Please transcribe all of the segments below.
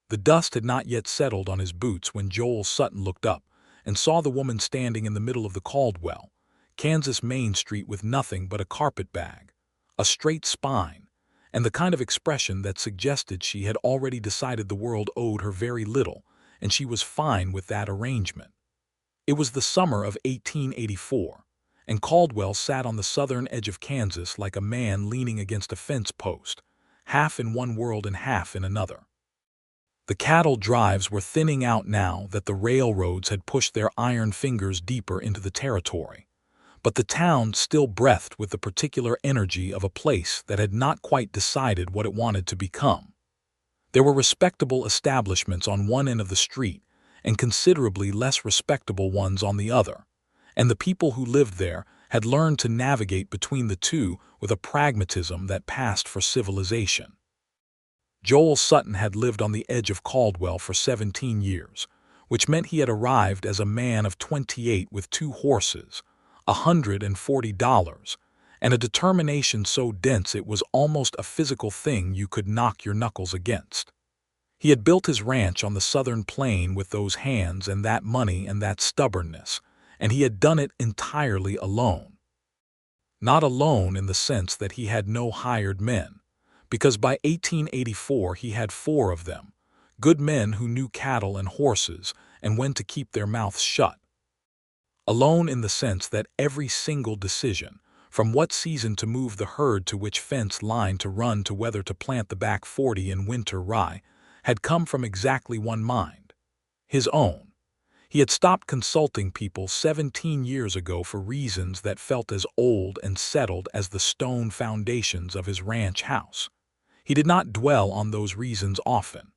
The dust had not yet settled on his boots when Joel Sutton looked up and saw the woman standing in the middle of the Caldwell, Kansas Main Street with nothing but a carpetbag, a straight spine, and the kind of expression that suggested she had already decided the world owed her very little, and she was fine with that arrangement. It was the summer of 1884, and Caldwell sat on the southern edge of Kansas like a man leaning against a fence post, half in one world and half in another. The cattle drives were thinning out now that the railroads had pushed their iron fingers deeper into the territory, but the town still breathed with the particular energy of a place that had not quite decided what it wanted to become. There were respectable establishments on one end of the street and considerably less respectable ones on the other, and the people who lived there had learned to navigate between the two with a pragmatism that passed for civilization. Joel Sutton had lived on the edge of Caldwell for 17 years, which meant he had arrived as a man of 28 with 2 horses, $140, and a determination so dense it was almost a physical thing you could knock your knuckles against. He had built his ranch on the southern plain with those hands and that money and that stubbornness, and he had done it entirely alone. Not alone in the sense that he had no hired men, because by 1884 he had 4 of them, good men who knew cattle and horses and when to keep their mouths shut. Alone in the sense that every single decision, from what season to move the herd to which fence line to run to whether to plant the back 40 in winter rye, had come from exactly one mind, his own. He had stopped consulting people 17 years ago for reasons that felt as old and settled as the stone foundations of his ranch house. He did not dwell on those reasons often.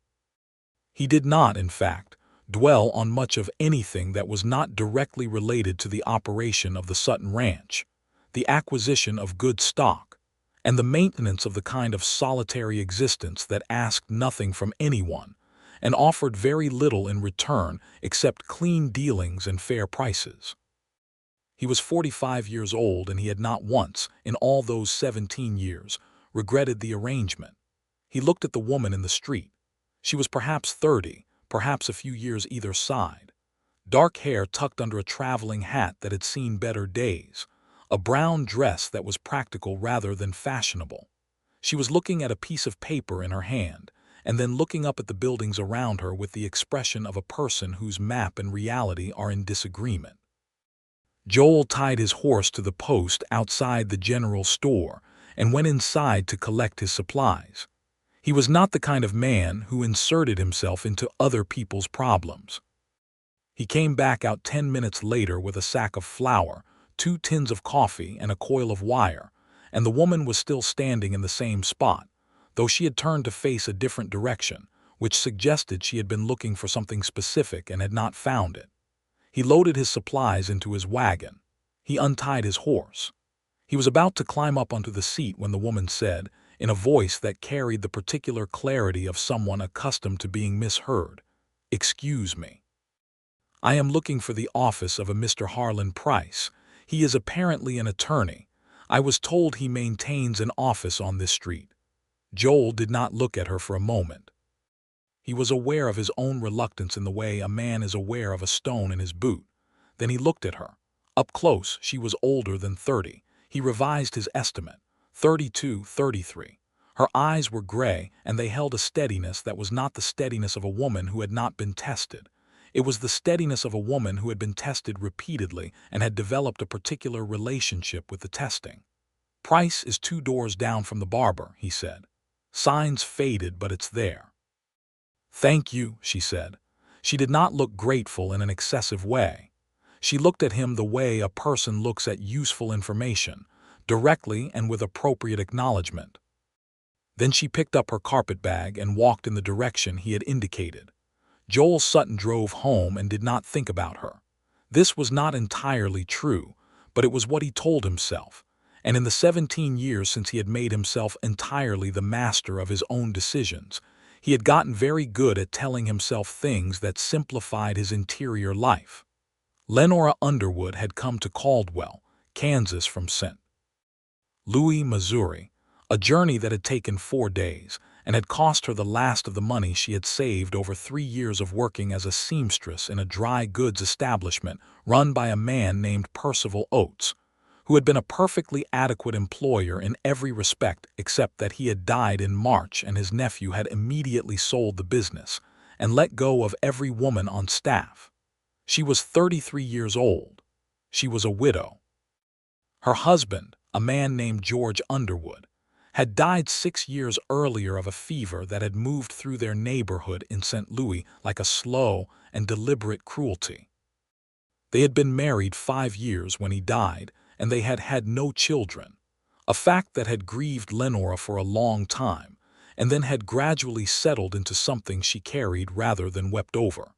He did not, in fact, dwell on much of anything that was not directly related to the operation of the Sutton Ranch, the acquisition of good stock, and the maintenance of the kind of solitary existence that asked nothing from anyone and offered very little in return except clean dealings and fair prices. He was 45 years old, and he had not once, in all those 17 years, regretted the arrangement. He looked at the woman in the street. She was perhaps 30, perhaps a few years either side. Dark hair tucked under a traveling hat that had seen better days, a brown dress that was practical rather than fashionable. She was looking at a piece of paper in her hand, and then looking up at the buildings around her with the expression of a person whose map and reality are in disagreement. Joel tied his horse to the post outside the general store and went inside to collect his supplies. He was not the kind of man who inserted himself into other people's problems. He came back out 10 minutes later with a sack of flour, 2 tins of coffee, and a coil of wire, and the woman was still standing in the same spot, though she had turned to face a different direction, which suggested she had been looking for something specific and had not found it. He loaded his supplies into his wagon. He untied his horse. He was about to climb up onto the seat when the woman said, in a voice that carried the particular clarity of someone accustomed to being misheard, "Excuse me. I am looking for the office of a Mr. Harlan Price. He is apparently an attorney. I was told he maintains an office on this street." Joel did not look at her for a moment. He was aware of his own reluctance in the way a man is aware of a stone in his boot. Then he looked at her. Up close, she was older than 30. He revised his estimate, 32, 33. Her eyes were gray, and they held a steadiness that was not the steadiness of a woman who had not been tested. It was the steadiness of a woman who had been tested repeatedly and had developed a particular relationship with the testing. "Price is 2 doors down from the barber," he said. "Sign's faded, but it's there." "Thank you," she said. She did not look grateful in an excessive way. She looked at him the way a person looks at useful information, directly and with appropriate acknowledgement. Then she picked up her carpetbag and walked in the direction he had indicated. Joel Sutton drove home and did not think about her. This was not entirely true, but it was what he told himself, and in the 17 years since he had made himself entirely the master of his own decisions, he had gotten very good at telling himself things that simplified his interior life. Lenora Underwood had come to Caldwell, Kansas from St. Louis, Missouri, a journey that had taken 4 days, and had cost her the last of the money she had saved over 3 years of working as a seamstress in a dry goods establishment run by a man named Percival Oates, who had been a perfectly adequate employer in every respect except that he had died in March and his nephew had immediately sold the business and let go of every woman on staff. She was 33 years old. She was a widow. Her husband, a man named George Underwood, had died 6 years earlier of a fever that had moved through their neighborhood in St. Louis like a slow and deliberate cruelty. They had been married 5 years when he died, and they had had no children, a fact that had grieved Lenora for a long time, and then had gradually settled into something she carried rather than wept over.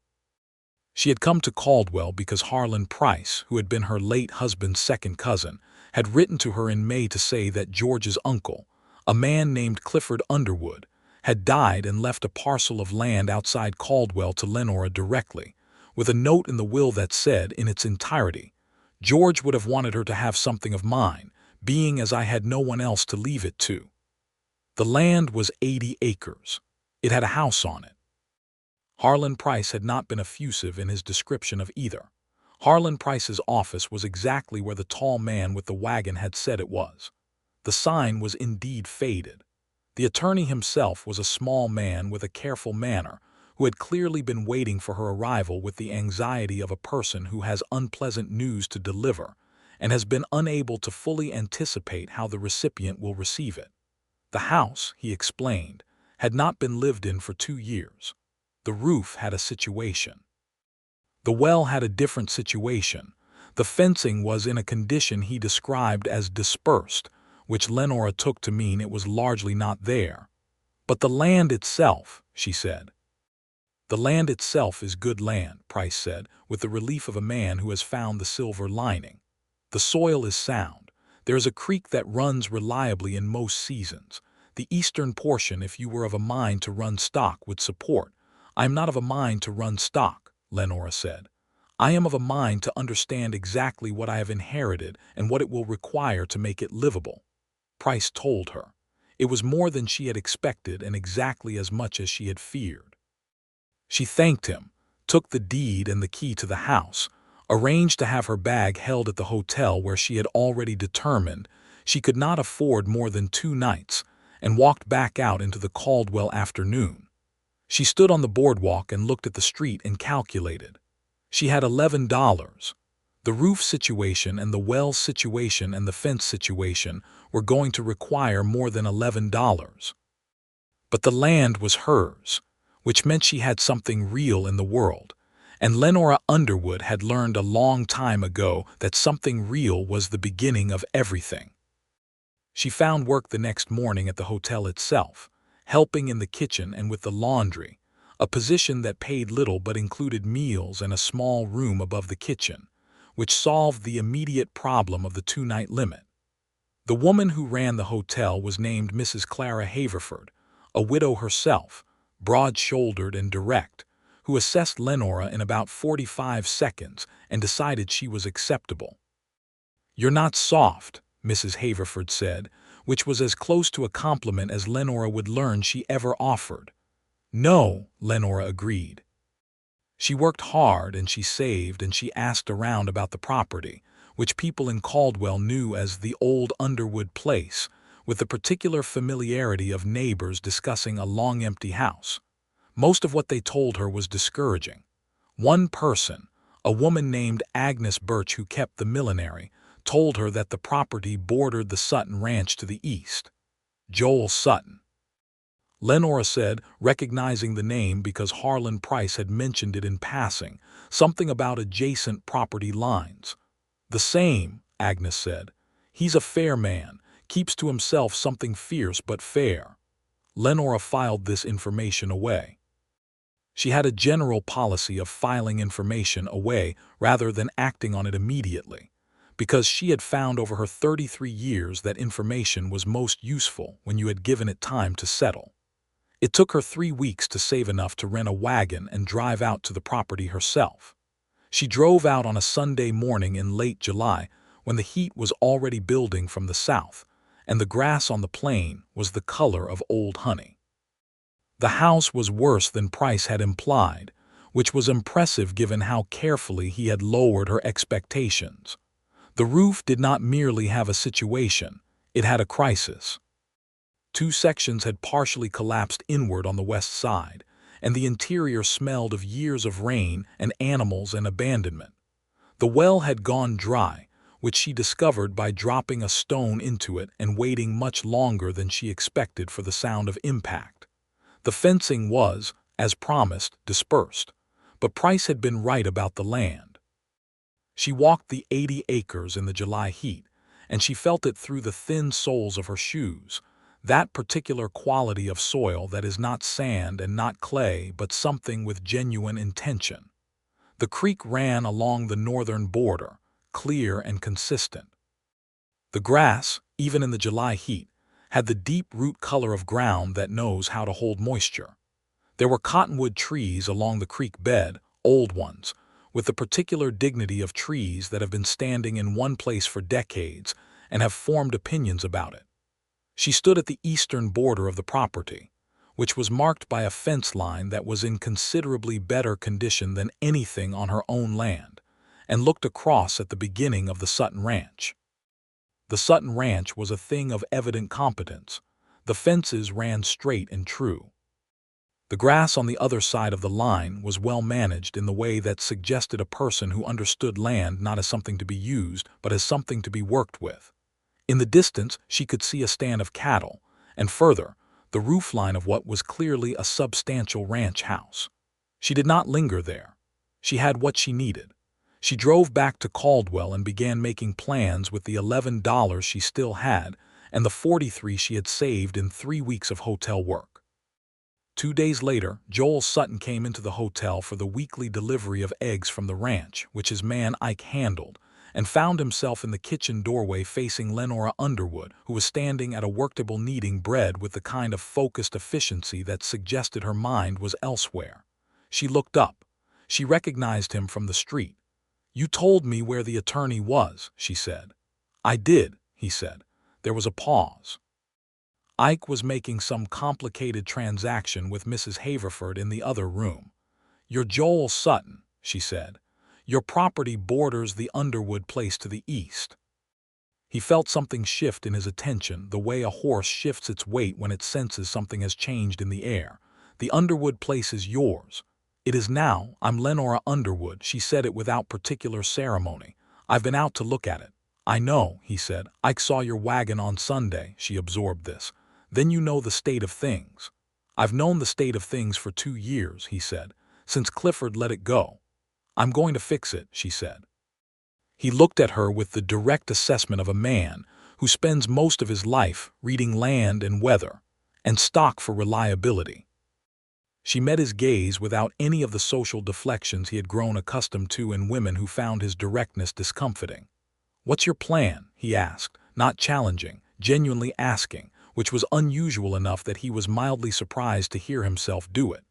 She had come to Caldwell because Harlan Price, who had been her late husband's second cousin, had written to her in May to say that George's uncle, a man named Clifford Underwood, had died and left a parcel of land outside Caldwell to Lenora directly, with a note in the will that said, in its entirety, "George would have wanted her to have something of mine, being as I had no one else to leave it to." The land was 80 acres. It had a house on it. Harlan Price had not been effusive in his description of either. Harlan Price's office was exactly where the tall man with the wagon had said it was. The sign was indeed faded. The attorney himself was a small man with a careful manner, who had clearly been waiting for her arrival with the anxiety of a person who has unpleasant news to deliver and has been unable to fully anticipate how the recipient will receive it. The house, he explained, had not been lived in for 2 years. The roof had a situation. The well had a different situation. The fencing was in a condition he described as dispersed, which Lenora took to mean it was largely not there. But the land itself, she said. The land itself is good land, Price said, with the relief of a man who has found the silver lining. The soil is sound. There is a creek that runs reliably in most seasons. The eastern portion, if you were of a mind to run stock, would support. I am not of a mind to run stock, Lenora said. I am of a mind to understand exactly what I have inherited and what it will require to make it livable. Price told her. It was more than she had expected and exactly as much as she had feared. She thanked him, took the deed and the key to the house, arranged to have her bag held at the hotel where she had already determined she could not afford more than 2 nights, and walked back out into the Caldwell afternoon. She stood on the boardwalk and looked at the street and calculated. She had $11. The roof situation and the well situation and the fence situation were going to require more than $11. But the land was hers, which meant she had something real in the world, and Lenora Underwood had learned a long time ago that something real was the beginning of everything. She found work the next morning at the hotel itself, helping in the kitchen and with the laundry, a position that paid little but included meals and a small room above the kitchen, which solved the immediate problem of the 2-night limit. The woman who ran the hotel was named Mrs. Clara Haverford, a widow herself, broad-shouldered and direct, who assessed Lenora in about 45 seconds and decided she was acceptable. "You're not soft," Mrs. Haverford said, which was as close to a compliment as Lenora would learn she ever offered. "No," Lenora agreed. She worked hard and she saved and she asked around about the property, which people in Caldwell knew as the old Underwood place, with the particular familiarity of neighbors discussing a long empty house. Most of what they told her was discouraging. One person, a woman named Agnes Birch who kept the millinery, told her that the property bordered the Sutton ranch to the east. Joel Sutton. Lenora said, recognizing the name because Harlan Price had mentioned it in passing, something about adjacent property lines. "The same," Agnes said. "He's a fair man, keeps to himself something fierce but fair." Lenora filed this information away. She had a general policy of filing information away rather than acting on it immediately, because she had found over her 33 years that information was most useful when you had given it time to settle. It took her 3 weeks to save enough to rent a wagon and drive out to the property herself. She drove out on a Sunday morning in late July when the heat was already building from the south, and the grass on the plain was the color of old honey. The house was worse than Price had implied, which was impressive given how carefully he had lowered her expectations. The roof did not merely have a situation, it had a crisis. Two sections had partially collapsed inward on the west side, and the interior smelled of years of rain and animals and abandonment. The well had gone dry, which she discovered by dropping a stone into it and waiting much longer than she expected for the sound of impact. The fencing was, as promised, dispersed, but Price had been right about the land. She walked the 80 acres in the July heat, and she felt it through the thin soles of her shoes, that particular quality of soil that is not sand and not clay but something with genuine intention. The creek ran along the northern border, clear and consistent. The grass, even in the July heat, had the deep root color of ground that knows how to hold moisture. There were cottonwood trees along the creek bed, old ones, with the particular dignity of trees that have been standing in one place for decades and have formed opinions about it. She stood at the eastern border of the property, which was marked by a fence line that was in considerably better condition than anything on her own land, and looked across at the beginning of the Sutton Ranch. The Sutton Ranch was a thing of evident competence. The fences ran straight and true. The grass on the other side of the line was well managed in the way that suggested a person who understood land not as something to be used, but as something to be worked with. In the distance, she could see a stand of cattle, and further, the roofline of what was clearly a substantial ranch house. She did not linger there. She had what she needed. She drove back to Caldwell and began making plans with the $11 she still had and the $43 she had saved in 3 weeks of hotel work. 2 days later, Joel Sutton came into the hotel for the weekly delivery of eggs from the ranch, which his man Ike handled, and found himself in the kitchen doorway facing Lenora Underwood, who was standing at a worktable kneading bread with the kind of focused efficiency that suggested her mind was elsewhere. She looked up. She recognized him from the street. "You told me where the attorney was," she said. "I did," he said. There was a pause. Ike was making some complicated transaction with Mrs. Haverford in the other room. "You're Joel Sutton," she said. "Your property borders the Underwood place to the east." He felt something shift in his attention, the way a horse shifts its weight when it senses something has changed in the air. "The Underwood place is yours." "It is now. I'm Lenora Underwood." She said it without particular ceremony. "I've been out to look at it." "I know," he said. "Ike saw your wagon on Sunday." She absorbed this. "Then you know the state of things." "I've known the state of things for 2 years," he said, "since Clifford let it go." "I'm going to fix it," she said. He looked at her with the direct assessment of a man who spends most of his life reading land and weather and stock for reliability. She met his gaze without any of the social deflections he had grown accustomed to in women who found his directness discomfiting. "What's your plan?" he asked, not challenging, genuinely asking, which was unusual enough that he was mildly surprised to hear himself do it.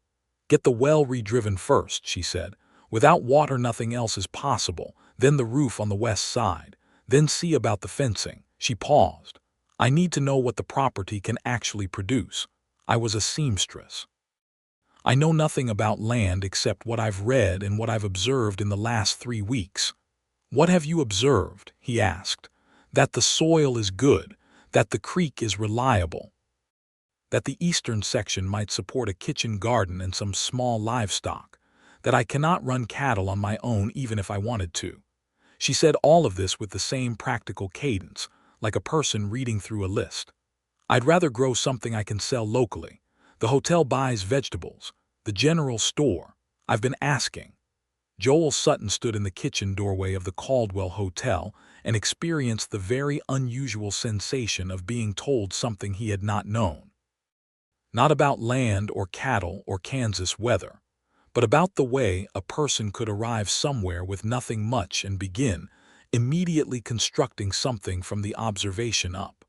"Get the well redriven first," she said. "Without water nothing else is possible, then the roof on the west side, then see about the fencing." She paused. "I need to know what the property can actually produce. I was a seamstress. I know nothing about land except what I've read and what I've observed in the last 3 weeks." "What have you observed?" he asked. "That the soil is good, that the creek is reliable, that the eastern section might support a kitchen garden and some small livestock, that I cannot run cattle on my own even if I wanted to." She said all of this with the same practical cadence, like a person reading through a list. "I'd rather grow something I can sell locally. The hotel buys vegetables. The general store. I've been asking." Joel Sutton stood in the kitchen doorway of the Caldwell Hotel and experienced the very unusual sensation of being told something he had not known. Not about land or cattle or Kansas weather, but about the way a person could arrive somewhere with nothing much and begin immediately constructing something from the observation up.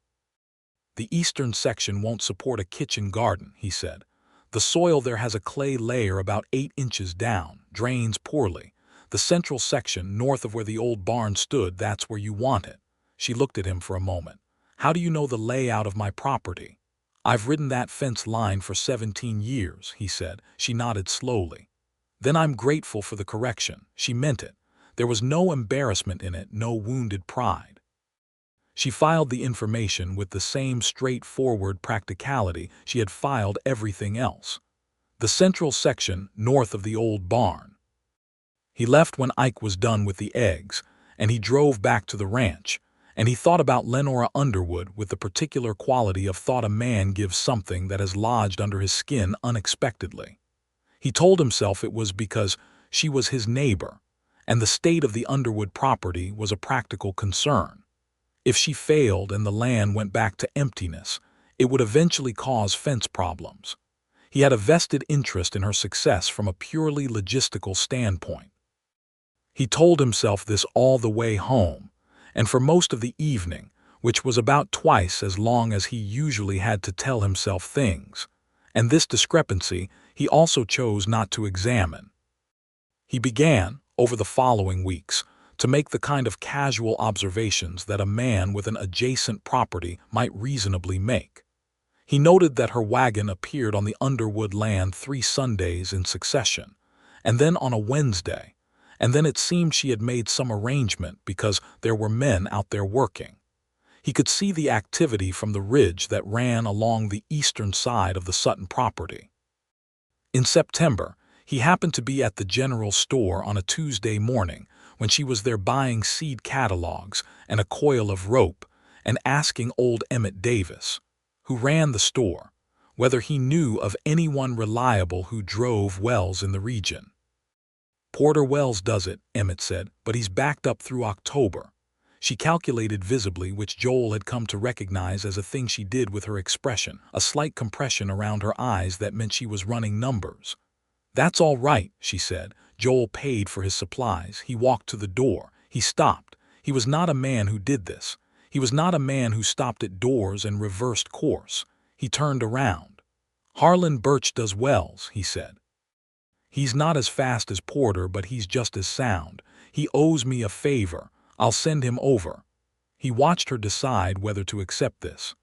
"The eastern section won't support a kitchen garden," he said. "The soil there has a clay layer about 8 inches down, drains poorly. The central section, north of where the old barn stood, that's where you want it." She looked at him for a moment. "How do you know the layout of my property?" "I've ridden that fence line for 17 years," he said. She nodded slowly. "Then I'm grateful for the correction." She meant it. There was no embarrassment in it, no wounded pride. She filed the information with the same straightforward practicality she had filed everything else. The central section north of the old barn. He left when Ike was done with the eggs, and he drove back to the ranch, and he thought about Lenora Underwood with the particular quality of thought a man gives something that has lodged under his skin unexpectedly. He told himself it was because she was his neighbor, and the state of the Underwood property was a practical concern. If she failed and the land went back to emptiness, it would eventually cause fence problems. He had a vested interest in her success from a purely logistical standpoint. He told himself this all the way home, and for most of the evening, which was about twice as long as he usually had to tell himself things. And this discrepancy he also chose not to examine. He began, over the following weeks, to make the kind of casual observations that a man with an adjacent property might reasonably make. He noted that her wagon appeared on the Underwood land 3 Sundays in succession, and then on a Wednesday, and then it seemed she had made some arrangement because there were men out there working. He could see the activity from the ridge that ran along the eastern side of the Sutton property. In September, he happened to be at the general store on a Tuesday morning when she was there buying seed catalogs and a coil of rope and asking old Emmett Davis, who ran the store, whether he knew of anyone reliable who drove wells in the region. "Porter Wells does it," Emmett said, "but he's backed up through October." She calculated visibly, which Joel had come to recognize as a thing she did with her expression, a slight compression around her eyes that meant she was running numbers. "That's all right," she said. Joel paid for his supplies. He walked to the door. He stopped. He was not a man who did this. He was not a man who stopped at doors and reversed course. He turned around. "Harlan Birch does wells," he said. "He's not as fast as Porter, but he's just as sound. He owes me a favor. I'll send him over." He watched her decide whether to accept this.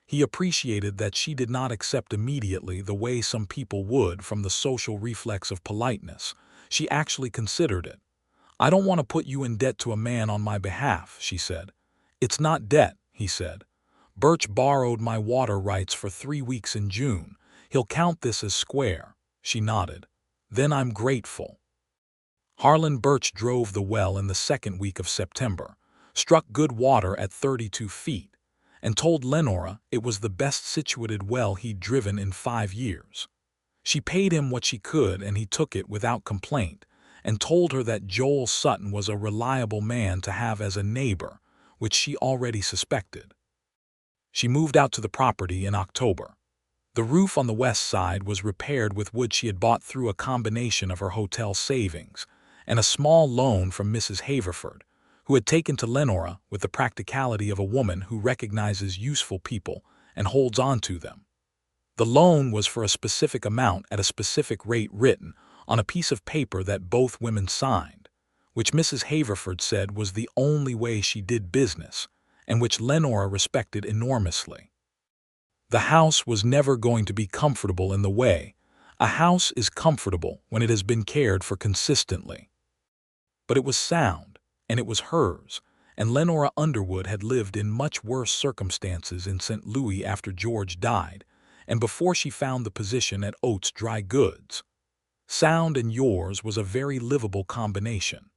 He appreciated that she did not accept immediately the way some people would from the social reflex of politeness. She actually considered it. "I don't want to put you in debt to a man on my behalf," she said. "It's not debt," he said. "Birch borrowed my water rights for 3 weeks in June. He'll count this as square." She nodded. "Then I'm grateful." Harlan Birch drove the well in the 2nd week of September, struck good water at 32 feet, and told Lenora it was the best situated well he'd driven in 5 years. She paid him what she could, and he took it without complaint, and told her that Joel Sutton was a reliable man to have as a neighbor, which she already suspected. She moved out to the property in October. The roof on the west side was repaired with wood she had bought through a combination of her hotel savings and a small loan from Mrs. Haverford, who had taken to Lenora with the practicality of a woman who recognizes useful people and holds on to them. The loan was for a specific amount at a specific rate written on a piece of paper that both women signed, which Mrs. Haverford said was the only way she did business, and which Lenora respected enormously. The house was never going to be comfortable in the way a house is comfortable when it has been cared for consistently. But it was sound, and it was hers, and Lenora Underwood had lived in much worse circumstances in St. Louis after George died, and before she found the position at Oates Dry Goods. Sound and yours was a very livable combination.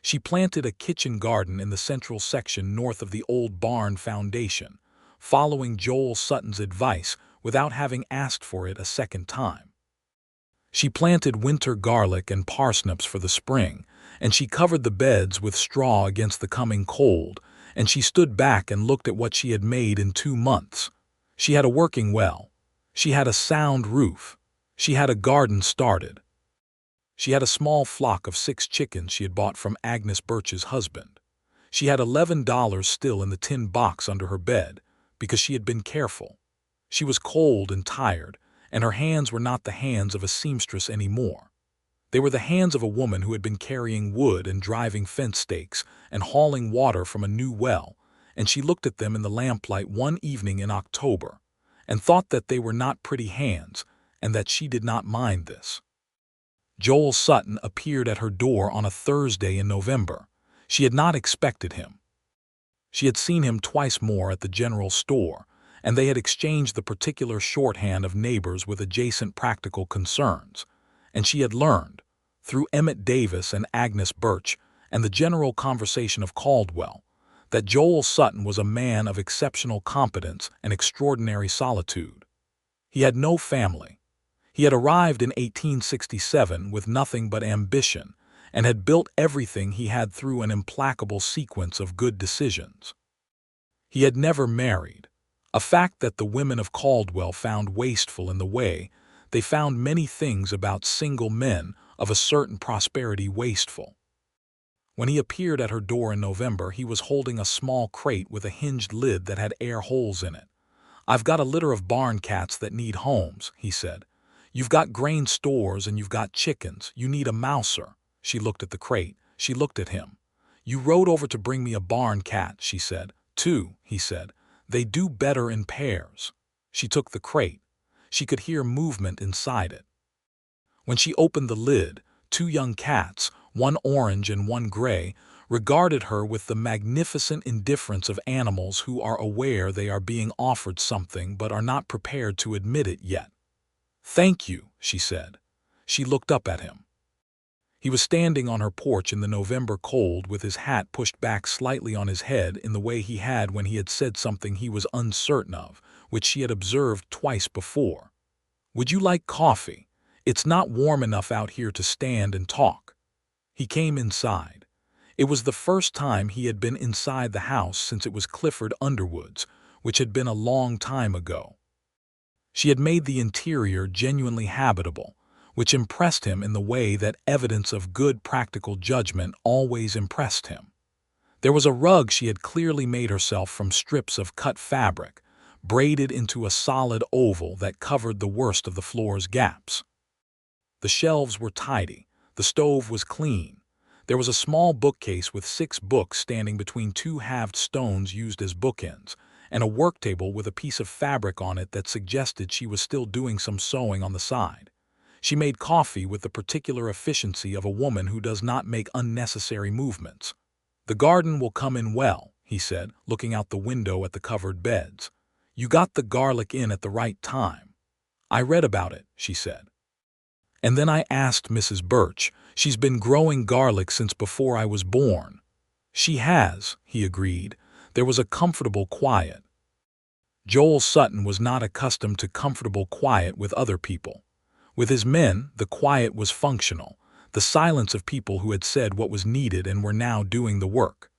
She planted a kitchen garden in the central section north of the old barn foundation, following Joel Sutton's advice without having asked for it a second time. She planted winter garlic and parsnips for the spring, and she covered the beds with straw against the coming cold, and she stood back and looked at what she had made in 2 months. She had a working well. She had a sound roof. She had a garden started. She had a small flock of 6 chickens she had bought from Agnes Birch's husband. She had $11 still in the tin box under her bed, because she had been careful. She was cold and tired, and her hands were not the hands of a seamstress anymore. They were the hands of a woman who had been carrying wood and driving fence stakes and hauling water from a new well, and she looked at them in the lamplight one evening in October, and thought that they were not pretty hands and that she did not mind this. Joel Sutton appeared at her door on a Thursday in November. She had not expected him. She had seen him twice more at the general store, and they had exchanged the particular shorthand of neighbors with adjacent practical concerns, and she had learned, through Emmett Davis and Agnes Birch and the general conversation of Caldwell, that Joel Sutton was a man of exceptional competence and extraordinary solitude. He had no family. He had arrived in 1867 with nothing but ambition and had built everything he had through an implacable sequence of good decisions. He had never married, a fact that the women of Caldwell found wasteful in the way they found many things about single men of a certain prosperity wasteful. When he appeared at her door in November, he was holding a small crate with a hinged lid that had air holes in it. "I've got a litter of barn cats that need homes," he said. "You've got grain stores and you've got chickens. You need a mouser." She looked at the crate. She looked at him. "You rode over to bring me a barn cat," she said. "Two," he said. "They do better in pairs." She took the crate. She could hear movement inside it. When she opened the lid, two young cats, one orange and one gray, regarded her with the magnificent indifference of animals who are aware they are being offered something but are not prepared to admit it yet. "Thank you," she said. She looked up at him. He was standing on her porch in the November cold with his hat pushed back slightly on his head in the way he had when he had said something he was uncertain of, which she had observed twice before. "Would you like coffee? It's not warm enough out here to stand and talk." He came inside. It was the first time he had been inside the house since it was Clifford Underwood's, which had been a long time ago. She had made the interior genuinely habitable, which impressed him in the way that evidence of good practical judgment always impressed him. There was a rug she had clearly made herself from strips of cut fabric, braided into a solid oval that covered the worst of the floor's gaps. The shelves were tidy. The stove was clean. There was a small bookcase with 6 books standing between 2 halved stones used as bookends, and a work table with a piece of fabric on it that suggested she was still doing some sewing on the side. She made coffee with the particular efficiency of a woman who does not make unnecessary movements. "The garden will come in well," he said, looking out the window at the covered beds. "You got the garlic in at the right time." "I read about it," she said. "And then I asked Mrs. Birch. She's been growing garlic since before I was born." "She has," he agreed. There was a comfortable quiet. Joel Sutton was not accustomed to comfortable quiet with other people. With his men, the quiet was functional, the silence of people who had said what was needed and were now doing the work.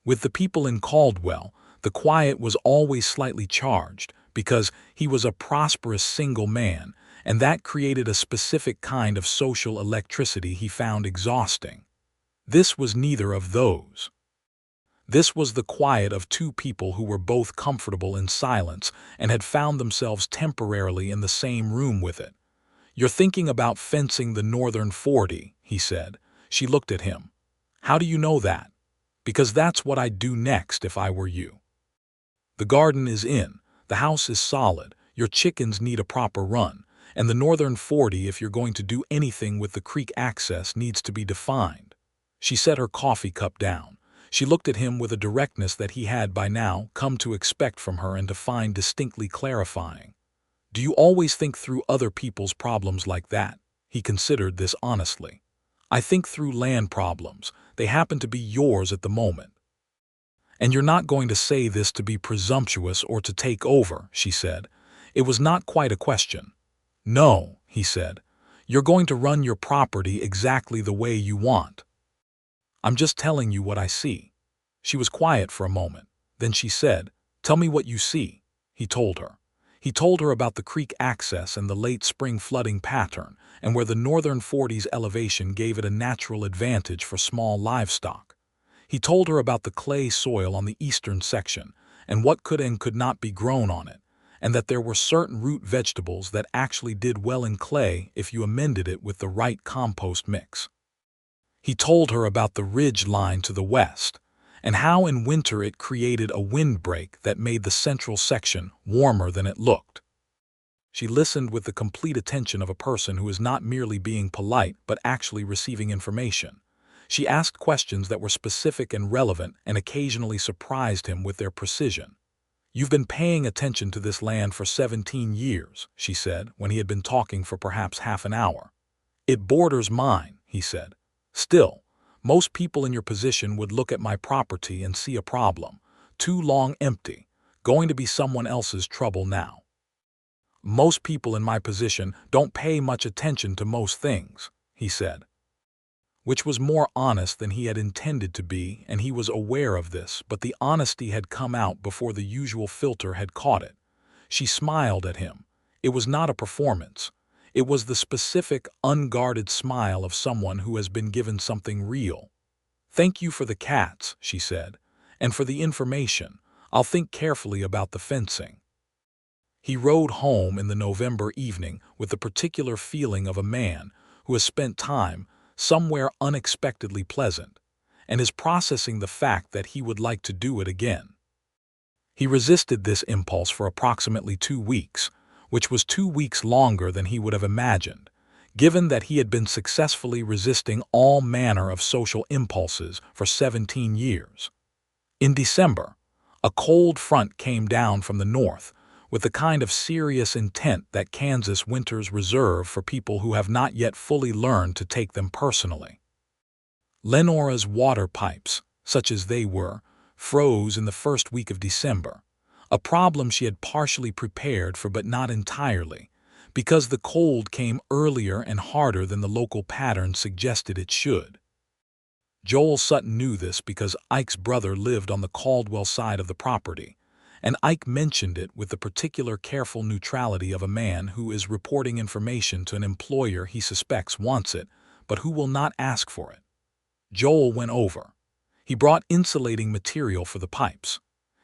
With the people in Caldwell, the quiet was always slightly charged, because he was a prosperous single man, and that created a specific kind of social electricity he found exhausting. This was neither of those. This was the quiet of two people who were both comfortable in silence and had found themselves temporarily in the same room with it. "You're thinking about fencing the northern 40, he said. She looked at him. "How do you know that?" "Because that's what I'd do next if I were you. The garden is in, the house is solid, your chickens need a proper run, and the northern 40, if you're going to do anything with the creek access, needs to be defined." She set her coffee cup down. She looked at him with a directness that he had by now come to expect from her and to find distinctly clarifying. "Do you always think through other people's problems like that?" He considered this honestly. "I think through land problems. They happen to be yours at the moment." "And you're not going to say this to be presumptuous or to take over," she said. It was not quite a question. "No," he said. "You're going to run your property exactly the way you want. I'm just telling you what I see." She was quiet for a moment. Then she said, "Tell me what you see." He told her. He told her about the creek access and the late spring flooding pattern, and where the northern 40's elevation gave it a natural advantage for small livestock. He told her about the clay soil on the eastern section, and what could and could not be grown on it, and that there were certain root vegetables that actually did well in clay if you amended it with the right compost mix. He told her about the ridge line to the west, and how in winter it created a windbreak that made the central section warmer than it looked. She listened with the complete attention of a person who is not merely being polite but actually receiving information. She asked questions that were specific and relevant and occasionally surprised him with their precision. "You've been paying attention to this land for 17 years, she said, when he had been talking for perhaps half an hour. "It borders mine," he said. "Still, most people in your position would look at my property and see a problem. Too long empty. Going to be someone else's trouble now. Most people in my position don't pay much attention to most things," he said. Which was more honest than he had intended to be, and he was aware of this, but the honesty had come out before the usual filter had caught it. She smiled at him. It was not a performance. It was the specific, unguarded smile of someone who has been given something real. "Thank you for the cats," she said, "and for the information. I'll think carefully about the fencing." He rode home in the November evening with the particular feeling of a man who has spent time somewhere unexpectedly pleasant, and is processing the fact that he would like to do it again. He resisted this impulse for approximately 2 weeks, which was 2 weeks longer than he would have imagined, given that he had been successfully resisting all manner of social impulses for 17 years. In December, a cold front came down from the north, with the kind of serious intent that Kansas winters reserve for people who have not yet fully learned to take them personally. Lenora's water pipes, such as they were, froze in the first week of December, a problem she had partially prepared for but not entirely, because the cold came earlier and harder than the local pattern suggested it should. Joel Sutton knew this because Ike's brother lived on the Caldwell side of the property, and Ike mentioned it with the particular careful neutrality of a man who is reporting information to an employer he suspects wants it, but who will not ask for it. Joel went over. He brought insulating material for the pipes.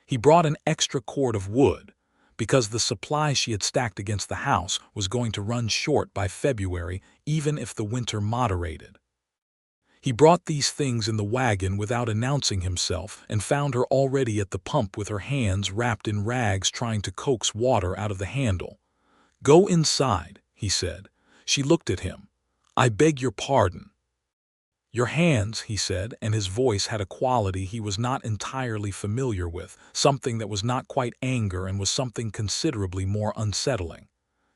He brought an extra cord of wood, because the supply she had stacked against the house was going to run short by February, even if the winter moderated. He brought these things in the wagon without announcing himself and found her already at the pump with her hands wrapped in rags trying to coax water out of the handle. "Go inside," he said. She looked at him. "I beg your pardon." "Your hands," he said, and his voice had a quality he was not entirely familiar with, something that was not quite anger and was something considerably more unsettling.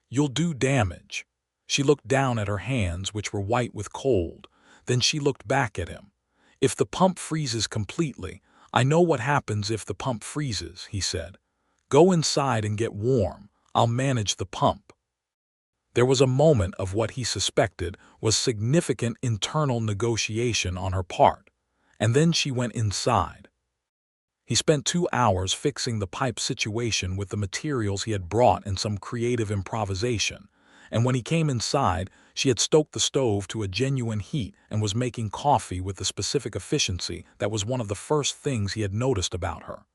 "You'll do damage." She looked down at her hands, which were white with cold. Then she looked back at him. "If the pump freezes completely, I know what happens if the pump freezes," he said. "Go inside and get warm. I'll manage the pump." There was a moment of what he suspected was significant internal negotiation on her part, and then she went inside. He spent 2 hours fixing the pipe situation with the materials he had brought and some creative improvisation, and when he came inside, she had stoked the stove to a genuine heat and was making coffee with the specific efficiency that was one of the first things he had noticed about her.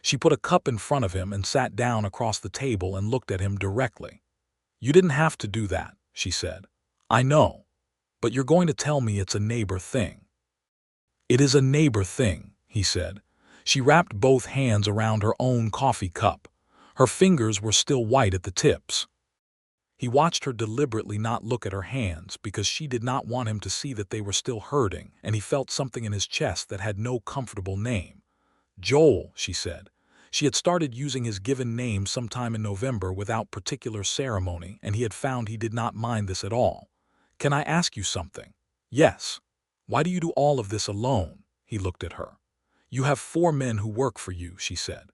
She put a cup in front of him and sat down across the table and looked at him directly. "You didn't have to do that," she said. "I know. But you're going to tell me it's a neighbor thing." "It is a neighbor thing," he said. She wrapped both hands around her own coffee cup. Her fingers were still white at the tips. He watched her deliberately not look at her hands because she did not want him to see that they were still hurting, and he felt something in his chest that had no comfortable name. "Joel," she said. She had started using his given name sometime in November without particular ceremony, and he had found he did not mind this at all. "Can I ask you something?" "Yes." "Why do you do all of this alone?" He looked at her. "You have 4 men who work for you," she said.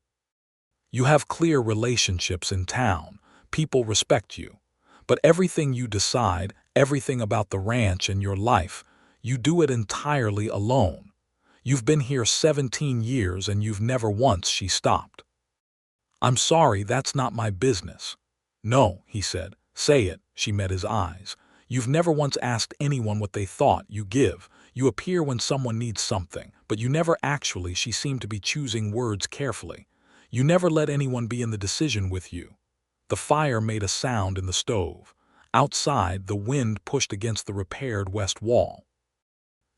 "You have clear relationships in town. People respect you. But everything you decide, everything about the ranch and your life, you do it entirely alone. You've been here 17 years and you've never once," she stopped. "I'm sorry, that's not my business." "No," he said. "Say it." She met his eyes. "You've never once asked anyone what they thought. You give. You appear when someone needs something, but you never actually," she seemed to be choosing words carefully. "You never let anyone be in the decision with you." The fire made a sound in the stove. Outside, the wind pushed against the repaired west wall.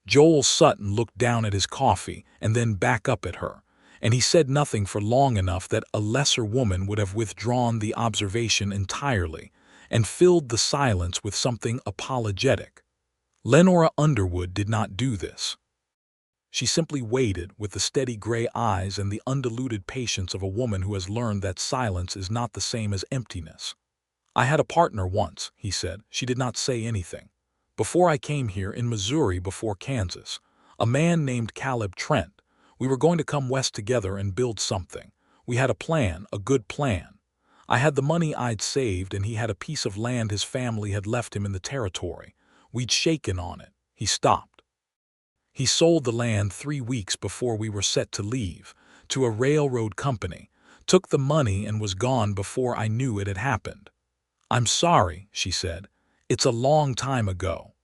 Joel Sutton looked down at his coffee and then back up at her, and he said nothing for long enough that a lesser woman would have withdrawn the observation entirely and filled the silence with something apologetic. Lenora Underwood did not do this. She simply waited with the steady gray eyes and the undiluted patience of a woman who has learned that silence is not the same as emptiness. "I had a partner once," he said. "She did not say anything. Before I came here, in Missouri before Kansas, a man named Caleb Trent. We were going to come west together and build something. We had a plan, a good plan. I had the money I'd saved, and he had a piece of land his family had left him in the territory. We'd shaken on it." He stopped. "He sold the land 3 weeks before we were set to leave, to a railroad company, took the money and was gone before I knew it had happened." "I'm sorry," she said. "It's a long time ago."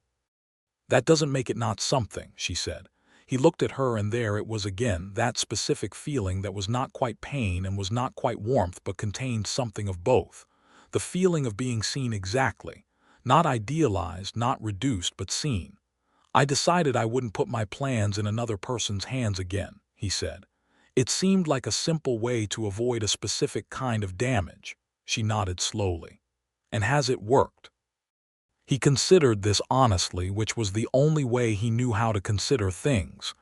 "That doesn't make it not something," she said. He looked at her, and there it was again, that specific feeling that was not quite pain and was not quite warmth but contained something of both. The feeling of being seen exactly, not idealized, not reduced, but seen. "I decided I wouldn't put my plans in another person's hands again," he said. "It seemed like a simple way to avoid a specific kind of damage." She nodded slowly. "And has it worked?" He considered this honestly, which was the only way he knew how to consider things.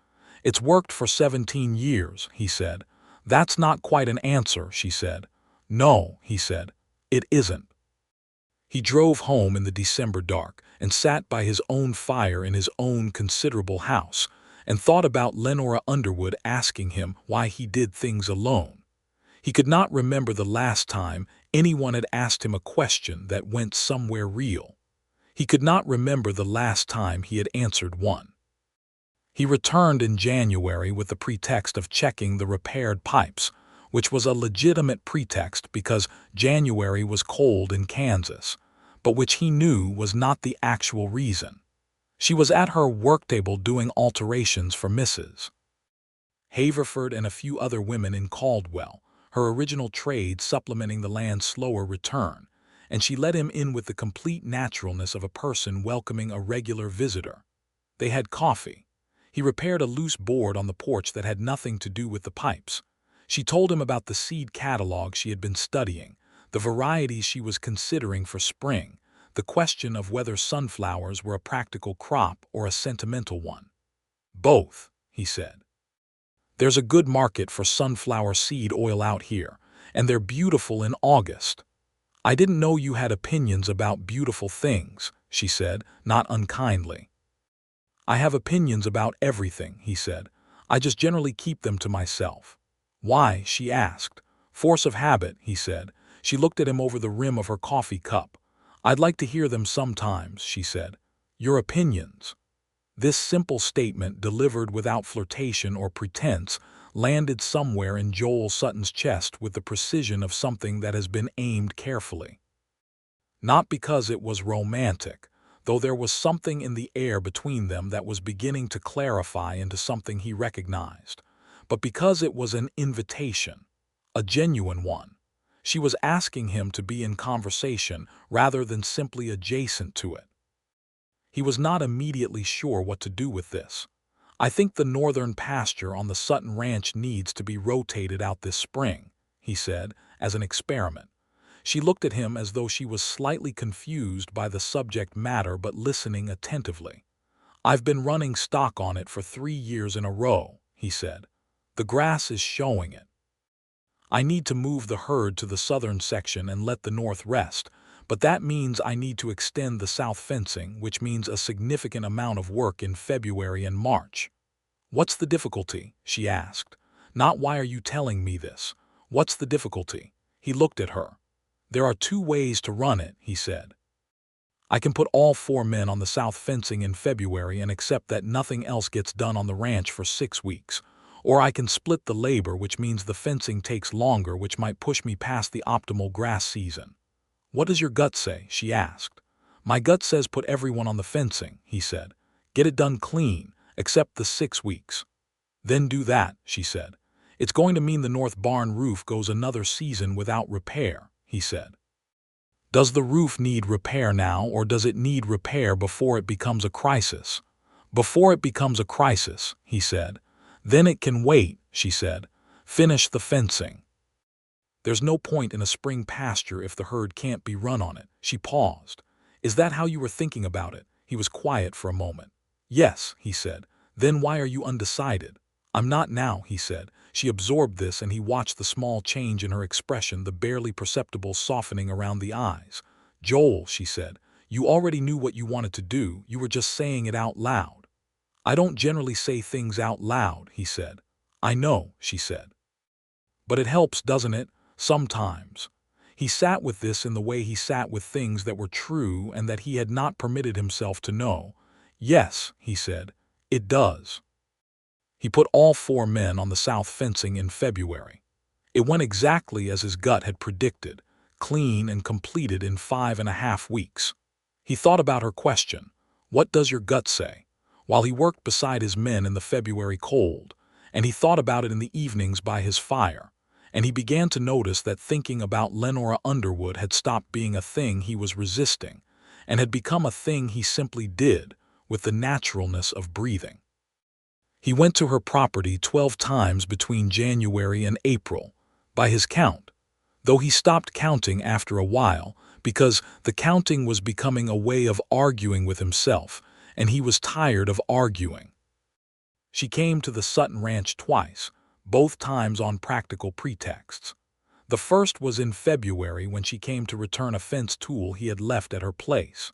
"It's worked for 17 years, he said. "That's not quite an answer," she said. "No," he said, "it isn't." He drove home in the December dark and sat by his own fire in his own considerable house and thought about Lenora Underwood asking him why he did things alone. He could not remember the last time anyone had asked him a question that went somewhere real. He could not remember the last time he had answered one. He returned in January with the pretext of checking the repaired pipes, which was a legitimate pretext because January was cold in Kansas, but which he knew was not the actual reason. She was at her worktable doing alterations for Mrs. Haverford and a few other women in Caldwell, her original trade supplementing the land's slower return, and she let him in with the complete naturalness of a person welcoming a regular visitor. They had coffee. He repaired a loose board on the porch that had nothing to do with the pipes. She told him about the seed catalog she had been studying, the varieties she was considering for spring, the question of whether sunflowers were a practical crop or a sentimental one. "Both," he said. "There's a good market for sunflower seed oil out here, and they're beautiful in August." "I didn't know you had opinions about beautiful things," she said, not unkindly. "I have opinions about everything," he said. "I just generally keep them to myself." "Why?" she asked. "Force of habit," he said. She looked at him over the rim of her coffee cup. "I'd like to hear them sometimes," she said. "Your opinions." This simple statement, delivered without flirtation or pretense, landed somewhere in Joel Sutton's chest with the precision of something that has been aimed carefully. Not because it was romantic, though there was something in the air between them that was beginning to clarify into something he recognized, but because it was an invitation, a genuine one. She was asking him to be in conversation rather than simply adjacent to it. He was not immediately sure what to do with this. "I think the northern pasture on the Sutton ranch needs to be rotated out this spring," he said, as an experiment. She looked at him as though she was slightly confused by the subject matter but listening attentively. "I've been running stock on it for 3 years in a row," he said. "The grass is showing it. I need to move the herd to the southern section and let the north rest, but that means I need to extend the south fencing, which means a significant amount of work in February and March." "What's the difficulty?" she asked. "Not why are you telling me this? What's the difficulty?" He looked at her. "There are 2 ways to run it," he said. "I can put all 4 men on the south fencing in February and accept that nothing else gets done on the ranch for 6 weeks. Or I can split the labor, which means the fencing takes longer, which might push me past the optimal grass season." "What does your gut say?" she asked. "My gut says put everyone on the fencing," he said. "Get it done clean, except the 6 weeks. "Then do that," she said. "It's going to mean the north barn roof goes another season without repair," he said. "Does the roof need repair now, or does it need repair before it becomes a crisis?" "Before it becomes a crisis," he said. "Then it can wait," she said. Finish the fencing. There's no point in a spring pasture if the herd can't be run on it. She paused. Is that how you were thinking about it? He was quiet for a moment. Yes, he said. Then why are you undecided? I'm not now, he said. She absorbed this, and he watched the small change in her expression, the barely perceptible softening around the eyes. Joel, she said, you already knew what you wanted to do. You were just saying it out loud. I don't generally say things out loud, he said. I know, she said. But it helps, doesn't it? Sometimes. He sat with this in the way he sat with things that were true and that he had not permitted himself to know. Yes, he said, it does. He put all 4 men on the south fencing in February. It went exactly as his gut had predicted, clean and completed in 5.5 weeks. He thought about her question, what does your gut say? While he worked beside his men in the February cold, and he thought about it in the evenings by his fire, and he began to notice that thinking about Lenora Underwood had stopped being a thing he was resisting, and had become a thing he simply did, with the naturalness of breathing. He went to her property 12 times between January and April, by his count, though he stopped counting after a while because the counting was becoming a way of arguing with himself, and he was tired of arguing. She came to the Sutton ranch twice, both times on practical pretexts. The first was in February when she came to return a fence tool he had left at her place.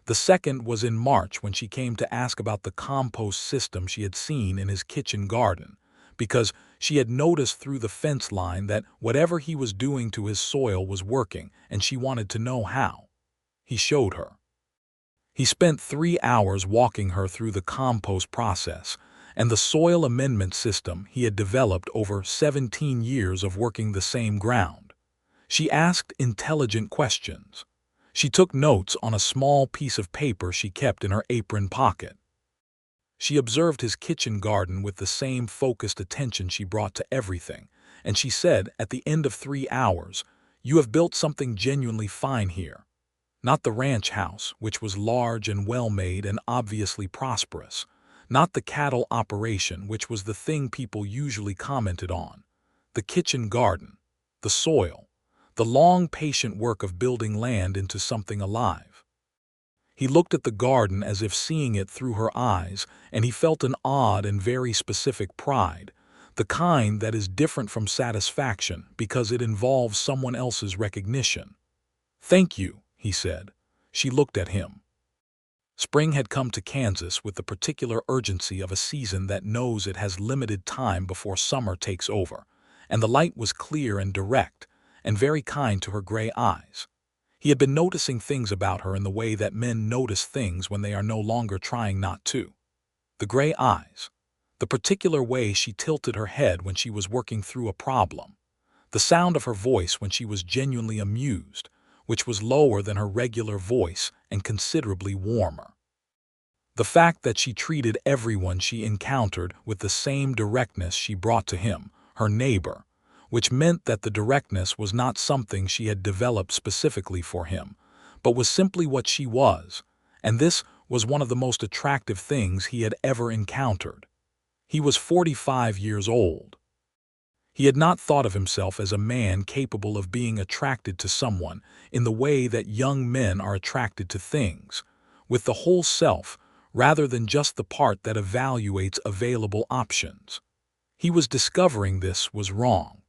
The second was in March when she came to ask about the compost system she had seen in his kitchen garden, because she had noticed through the fence line that whatever he was doing to his soil was working, and she wanted to know how. He showed her. He spent 3 hours walking her through the compost process and the soil amendment system he had developed over 17 years of working the same ground. She asked intelligent questions. She took notes on a small piece of paper she kept in her apron pocket. She observed his kitchen garden with the same focused attention she brought to everything, and she said at the end of 3 hours, "You have built something genuinely fine here. Not the ranch house, which was large and well-made and obviously prosperous. Not the cattle operation, which was the thing people usually commented on. The kitchen garden, the soil, the long, patient work of building land into something alive." He looked at the garden as if seeing it through her eyes, and he felt an odd and very specific pride, the kind that is different from satisfaction because it involves someone else's recognition. "Thank you," he said. She looked at him. Spring had come to Kansas with the particular urgency of a season that knows it has limited time before summer takes over, and the light was clear and direct, and very kind to her gray eyes. He had been noticing things about her in the way that men notice things when they are no longer trying not to. The gray eyes. The particular way she tilted her head when she was working through a problem. The sound of her voice when she was genuinely amused, which was lower than her regular voice and considerably warmer. The fact that she treated everyone she encountered with the same directness she brought to him, her neighbor, which meant that the directness was not something she had developed specifically for him, but was simply what she was, and this was one of the most attractive things he had ever encountered. He was 45 years old. He had not thought of himself as a man capable of being attracted to someone in the way that young men are attracted to things, with the whole self rather than just the part that evaluates available options. He was discovering this was wrong.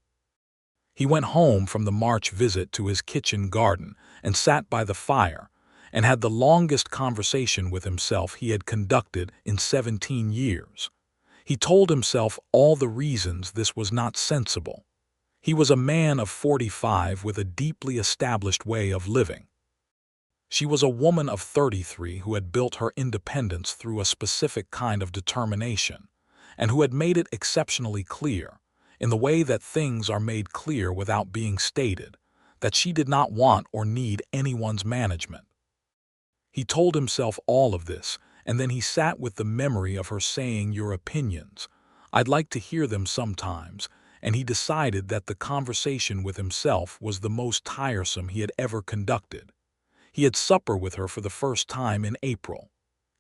He went home from the March visit to his kitchen garden and sat by the fire and had the longest conversation with himself he had conducted in 17 years. He told himself all the reasons this was not sensible. He was a man of 45 with a deeply established way of living. She was a woman of 33 who had built her independence through a specific kind of determination, and who had made it exceptionally clear, in the way that things are made clear without being stated, that she did not want or need anyone's management. He told himself all of this, and then he sat with the memory of her saying, "Your opinions. I'd like to hear them sometimes," and he decided that the conversation with himself was the most tiresome he had ever conducted. He had supper with her for the first time in April.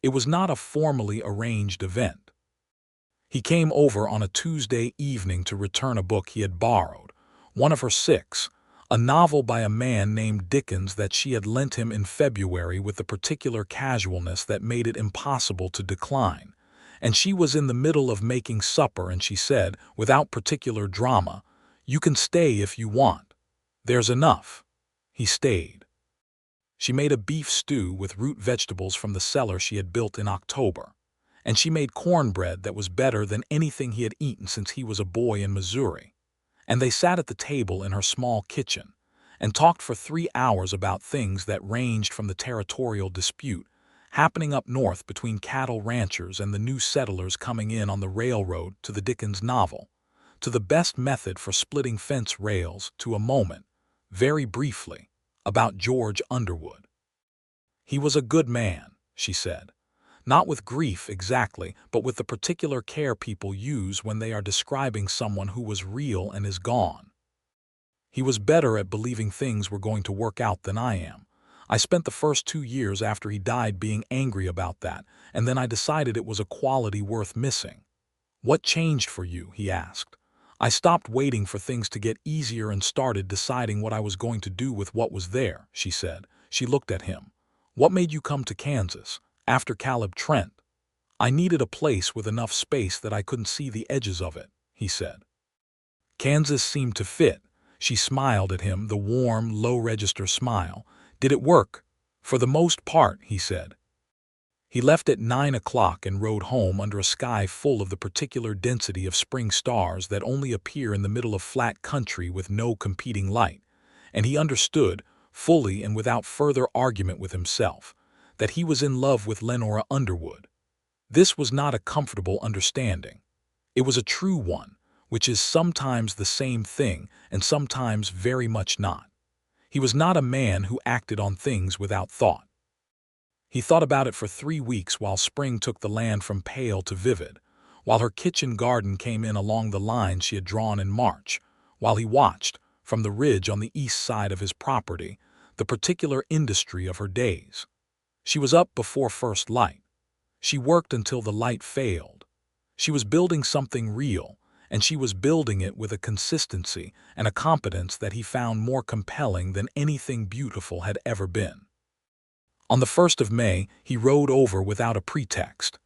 It was not a formally arranged event. He came over on a Tuesday evening to return a book he had borrowed, one of her six, a novel by a man named Dickens that she had lent him in February with the particular casualness that made it impossible to decline. And she was in the middle of making supper and she said, without particular drama, "You can stay if you want. There's enough." He stayed. She made a beef stew with root vegetables from the cellar she had built in October. And she made cornbread that was better than anything he had eaten since he was a boy in Missouri. And they sat at the table in her small kitchen and talked for 3 hours about things that ranged from the territorial dispute happening up north between cattle ranchers and the new settlers coming in on the railroad to the Dickens novel, to the best method for splitting fence rails, to a moment, very briefly, about George Underwood. He was a good man, she said. Not with grief exactly, but with the particular care people use when they are describing someone who was real and is gone. He was better at believing things were going to work out than I am. I spent the first 2 years after he died being angry about that, and then I decided it was a quality worth missing. "What changed for you?" he asked. "I stopped waiting for things to get easier and started deciding what I was going to do with what was there," she said. She looked at him. "What made you come to Kansas? After Caleb Trent?" "I needed a place with enough space that I couldn't see the edges of it," he said. Kansas seemed to fit. She smiled at him, the warm, low-register smile. "Did it work?" "For the most part," he said. He left at 9 o'clock and rode home under a sky full of the particular density of spring stars that only appear in the middle of flat country with no competing light, and he understood, fully and without further argument with himself, that he was in love with Lenora Underwood. This was not a comfortable understanding. It was a true one, which is sometimes the same thing and sometimes very much not. He was not a man who acted on things without thought. He thought about it for 3 weeks while spring took the land from pale to vivid, while her kitchen garden came in along the lines she had drawn in March, while he watched, from the ridge on the east side of his property, the particular industry of her days. She was up before first light. She worked until the light failed. She was building something real, and she was building it with a consistency and a competence that he found more compelling than anything beautiful had ever been. On the 1st of May, he rode over without a pretext.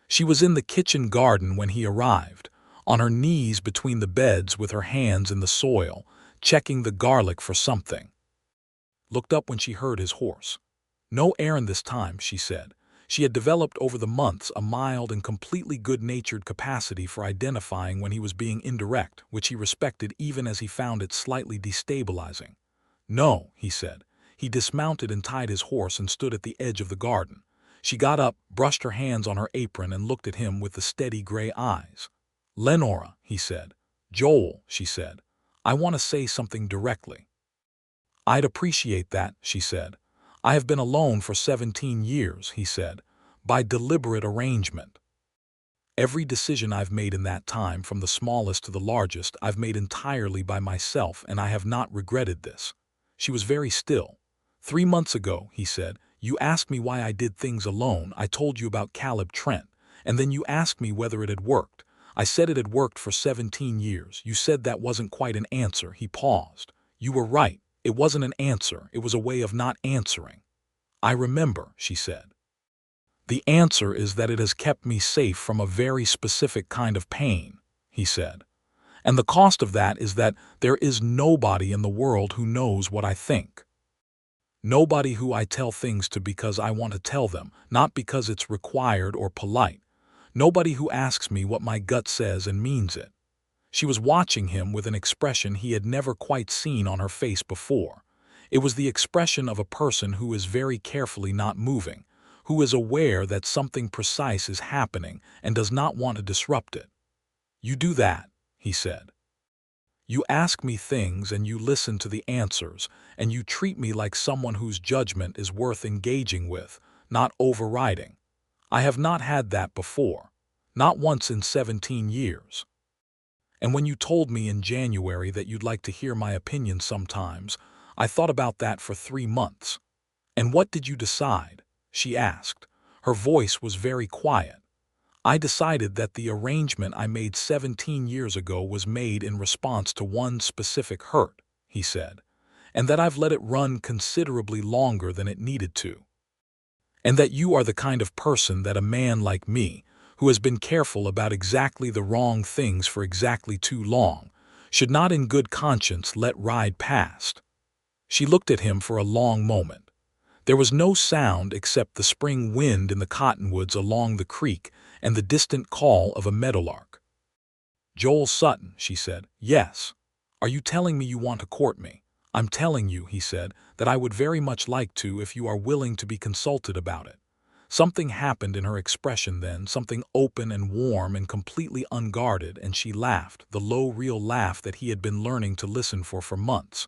She was in the kitchen garden when he arrived, on her knees between the beds with her hands in the soil, checking the garlic for something. Looked up when she heard his horse. "No errand this time," she said. She had developed over the months a mild and completely good-natured capacity for identifying when he was being indirect, which he respected even as he found it slightly destabilizing. "No," he said. He dismounted and tied his horse and stood at the edge of the garden. She got up, brushed her hands on her apron, and looked at him with the steady gray eyes. "Lenora," he said. "Joel," she said. "I want to say something directly." "I'd appreciate that," she said. "I have been alone for 17 years, he said, by deliberate arrangement. Every decision I've made in that time, from the smallest to the largest, I've made entirely by myself, and I have not regretted this." She was very still. "3 months ago," he said, "you asked me why I did things alone. I told you about Caleb Trent, and then you asked me whether it had worked. I said it had worked for 17 years. You said that wasn't quite an answer." He paused. "You were right. It wasn't an answer. It was a way of not answering." "I remember," she said. "The answer is that it has kept me safe from a very specific kind of pain," he said. "And the cost of that is that there is nobody in the world who knows what I think. Nobody who I tell things to because I want to tell them, not because it's required or polite. Nobody who asks me what my gut says and means it." She was watching him with an expression he had never quite seen on her face before. It was the expression of a person who is very carefully not moving, who is aware that something precise is happening and does not want to disrupt it. "You do that," he said. "You ask me things and you listen to the answers, and you treat me like someone whose judgment is worth engaging with, not overriding. I have not had that before, not once in 17 years. And when you told me in January that you'd like to hear my opinion sometimes, I thought about that for 3 months. And what did you decide?" she asked. Her voice was very quiet. I decided that the arrangement I made 17 years ago was made in response to one specific hurt, he said, and that I've let it run considerably longer than it needed to. And that you are the kind of person that a man like me, who has been careful about exactly the wrong things for exactly too long, should not in good conscience let ride past. She looked at him for a long moment. There was no sound except the spring wind in the cottonwoods along the creek and the distant call of a meadowlark. "Joel Sutton," she said. "Yes. Are you telling me you want to court me?" "I'm telling you," he said, "that I would very much like to if you are willing to be consulted about it." Something happened in her expression then, something open and warm and completely unguarded, and she laughed, the low, real laugh that he had been learning to listen for months.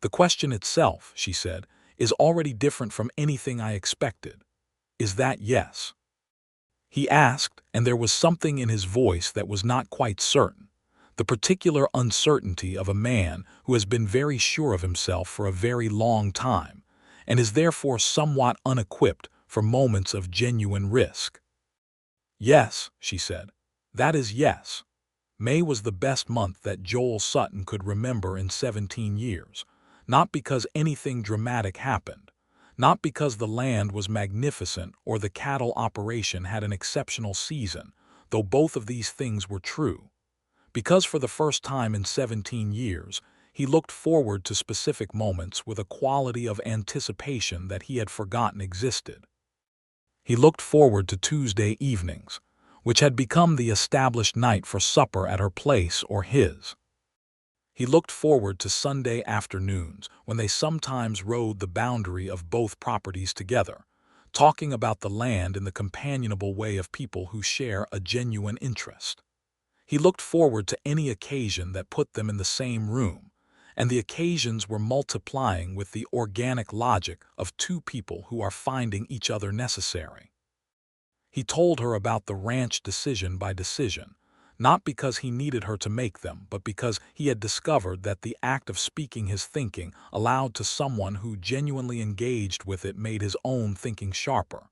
"The question itself," she said, "is already different from anything I expected. Is that yes?" He asked, and there was something in his voice that was not quite certain, the particular uncertainty of a man who has been very sure of himself for a very long time, and is therefore somewhat unequipped for moments of genuine risk. "Yes," she said. "That is yes." May was the best month that Joel Sutton could remember in 17 years, not because anything dramatic happened, not because the land was magnificent or the cattle operation had an exceptional season, though both of these things were true. Because for the first time in 17 years, he looked forward to specific moments with a quality of anticipation that he had forgotten existed. He looked forward to Tuesday evenings, which had become the established night for supper at her place or his. He looked forward to Sunday afternoons, when they sometimes rode the boundary of both properties together, talking about the land in the companionable way of people who share a genuine interest. He looked forward to any occasion that put them in the same room, and the occasions were multiplying with the organic logic of two people who are finding each other necessary. He told her about the ranch decision by decision, not because he needed her to make them, but because he had discovered that the act of speaking his thinking aloud to someone who genuinely engaged with it made his own thinking sharper.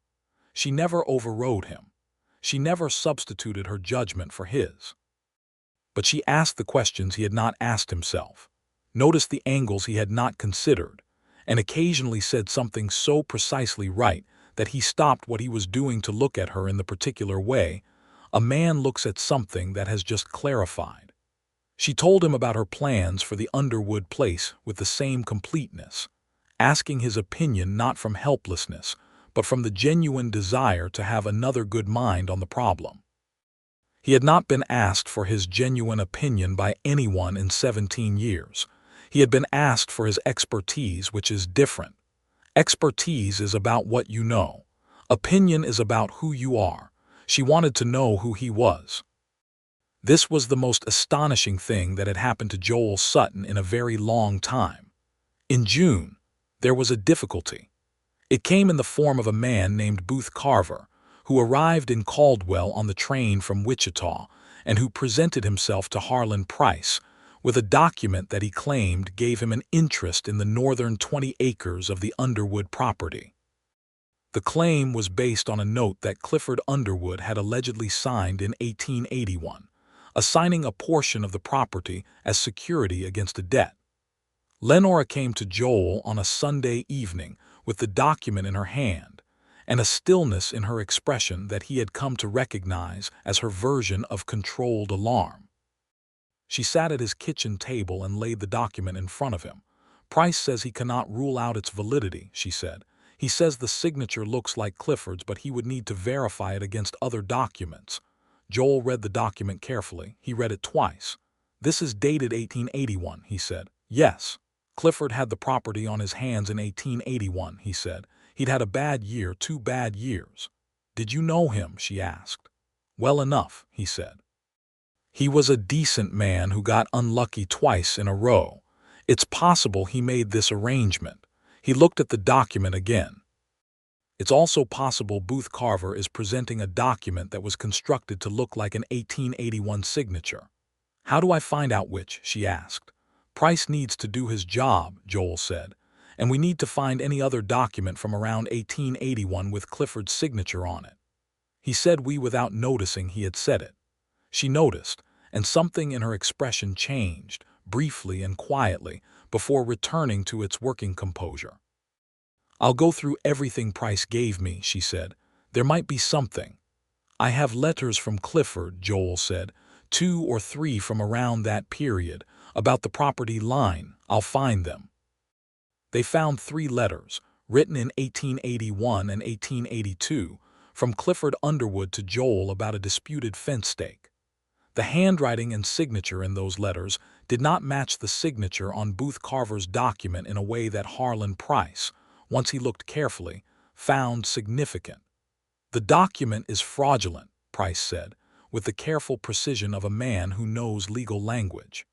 She never overrode him. She never substituted her judgment for his. But she asked the questions he had not asked himself, noticed the angles he had not considered, and occasionally said something so precisely right that he stopped what he was doing to look at her in the particular way a man looks at something that has just clarified. She told him about her plans for the Underwood place with the same completeness, asking his opinion not from helplessness, but from the genuine desire to have another good mind on the problem. He had not been asked for his genuine opinion by anyone in 17 years. He had been asked for his expertise, which is different. Expertise is about what you know. Opinion is about who you are. She wanted to know who he was. This was the most astonishing thing that had happened to Joel Sutton in a very long time. In June, there was a difficulty. It came in the form of a man named Booth Carver, who arrived in Caldwell on the train from Wichita and who presented himself to Harlan Price with a document that he claimed gave him an interest in the northern 20 acres of the Underwood property. The claim was based on a note that Clifford Underwood had allegedly signed in 1881, assigning a portion of the property as security against a debt. Lenora came to Joel on a Sunday evening with the document in her hand, and a stillness in her expression that he had come to recognize as her version of controlled alarm. She sat at his kitchen table and laid the document in front of him. "Price says he cannot rule out its validity," she said. "He says the signature looks like Clifford's, but he would need to verify it against other documents." Joel read the document carefully. He read it twice. "This is dated 1881, he said. "Yes. Clifford had the property on his hands in 1881, he said. He'd had a bad year, 2 bad years." "Did you know him?" she asked. "Well enough," he said. "He was a decent man who got unlucky twice in a row. It's possible he made this arrangement." He looked at the document again. "It's also possible Booth Carver is presenting a document that was constructed to look like an 1881 signature." "How do I find out which?" she asked. "Price needs to do his job," Joel said, "and we need to find any other document from around 1881 with Clifford's signature on it." He said we without noticing he had said it. She noticed, and something in her expression changed, briefly and quietly, before returning to its working composure. "I'll go through everything Price gave me," she said. "There might be something." "I have letters from Clifford," Joel said, "2 or 3 from around that period, about the property line. I'll find them." They found 3 letters, written in 1881 and 1882, from Clifford Underwood to Joel about a disputed fence stake. The handwriting and signature in those letters did not match the signature on Booth Carver's document in a way that Harlan Price, once he looked carefully, found significant. "The document is fraudulent," Price said, with the careful precision of a man who knows legal language.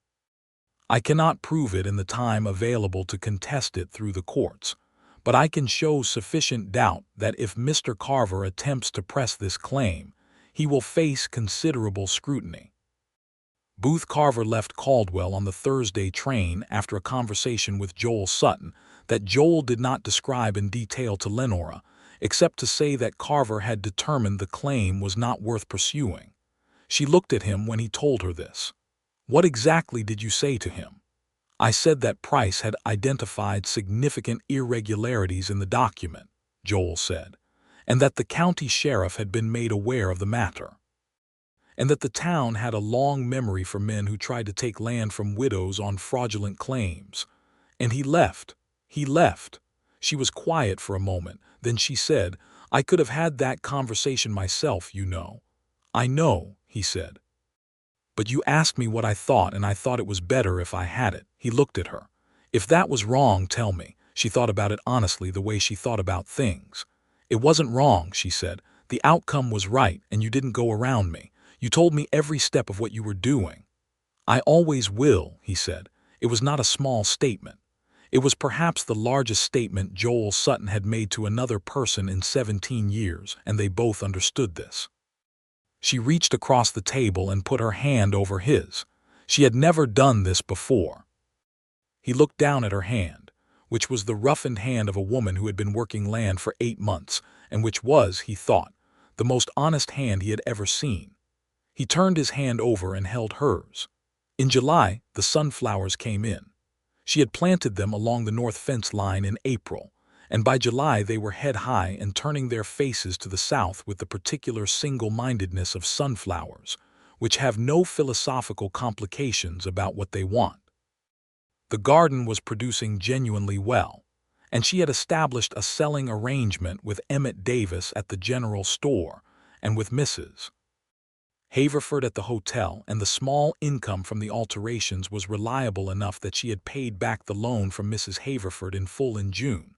"I cannot prove it in the time available to contest it through the courts, but I can show sufficient doubt that if Mr. Carver attempts to press this claim, he will face considerable scrutiny." Booth Carver left Caldwell on the Thursday train after a conversation with Joel Sutton that Joel did not describe in detail to Lenora, except to say that Carver had determined the claim was not worth pursuing. She looked at him when he told her this. "What exactly did you say to him?" "I said that Price had identified significant irregularities in the document," Joel said, "and that the county sheriff had been made aware of the matter, and that the town had a long memory for men who tried to take land from widows on fraudulent claims. And he left. He left." She was quiet for a moment, then she said, "I could have had that conversation myself, you know." "I know," he said. "But you asked me what I thought, and I thought it was better if I had it." He looked at her. "If that was wrong, tell me." She thought about it honestly, the way she thought about things. "It wasn't wrong," she said. "The outcome was right, and you didn't go around me. You told me every step of what you were doing." "I always will," he said. It was not a small statement. It was perhaps the largest statement Joel Sutton had made to another person in 17 years, and they both understood this. She reached across the table and put her hand over his. She had never done this before. He looked down at her hand, which was the roughened hand of a woman who had been working land for 8 months, and which was, he thought, the most honest hand he had ever seen. He turned his hand over and held hers. In July, the sunflowers came in. She had planted them along the north fence line in April, and by July they were head high and turning their faces to the south with the particular single-mindedness of sunflowers, which have no philosophical complications about what they want. The garden was producing genuinely well, and she had established a selling arrangement with Emmett Davis at the general store and with Mrs. Haverford at the hotel, and the small income from the alterations was reliable enough that she had paid back the loan from Mrs. Haverford in full in June.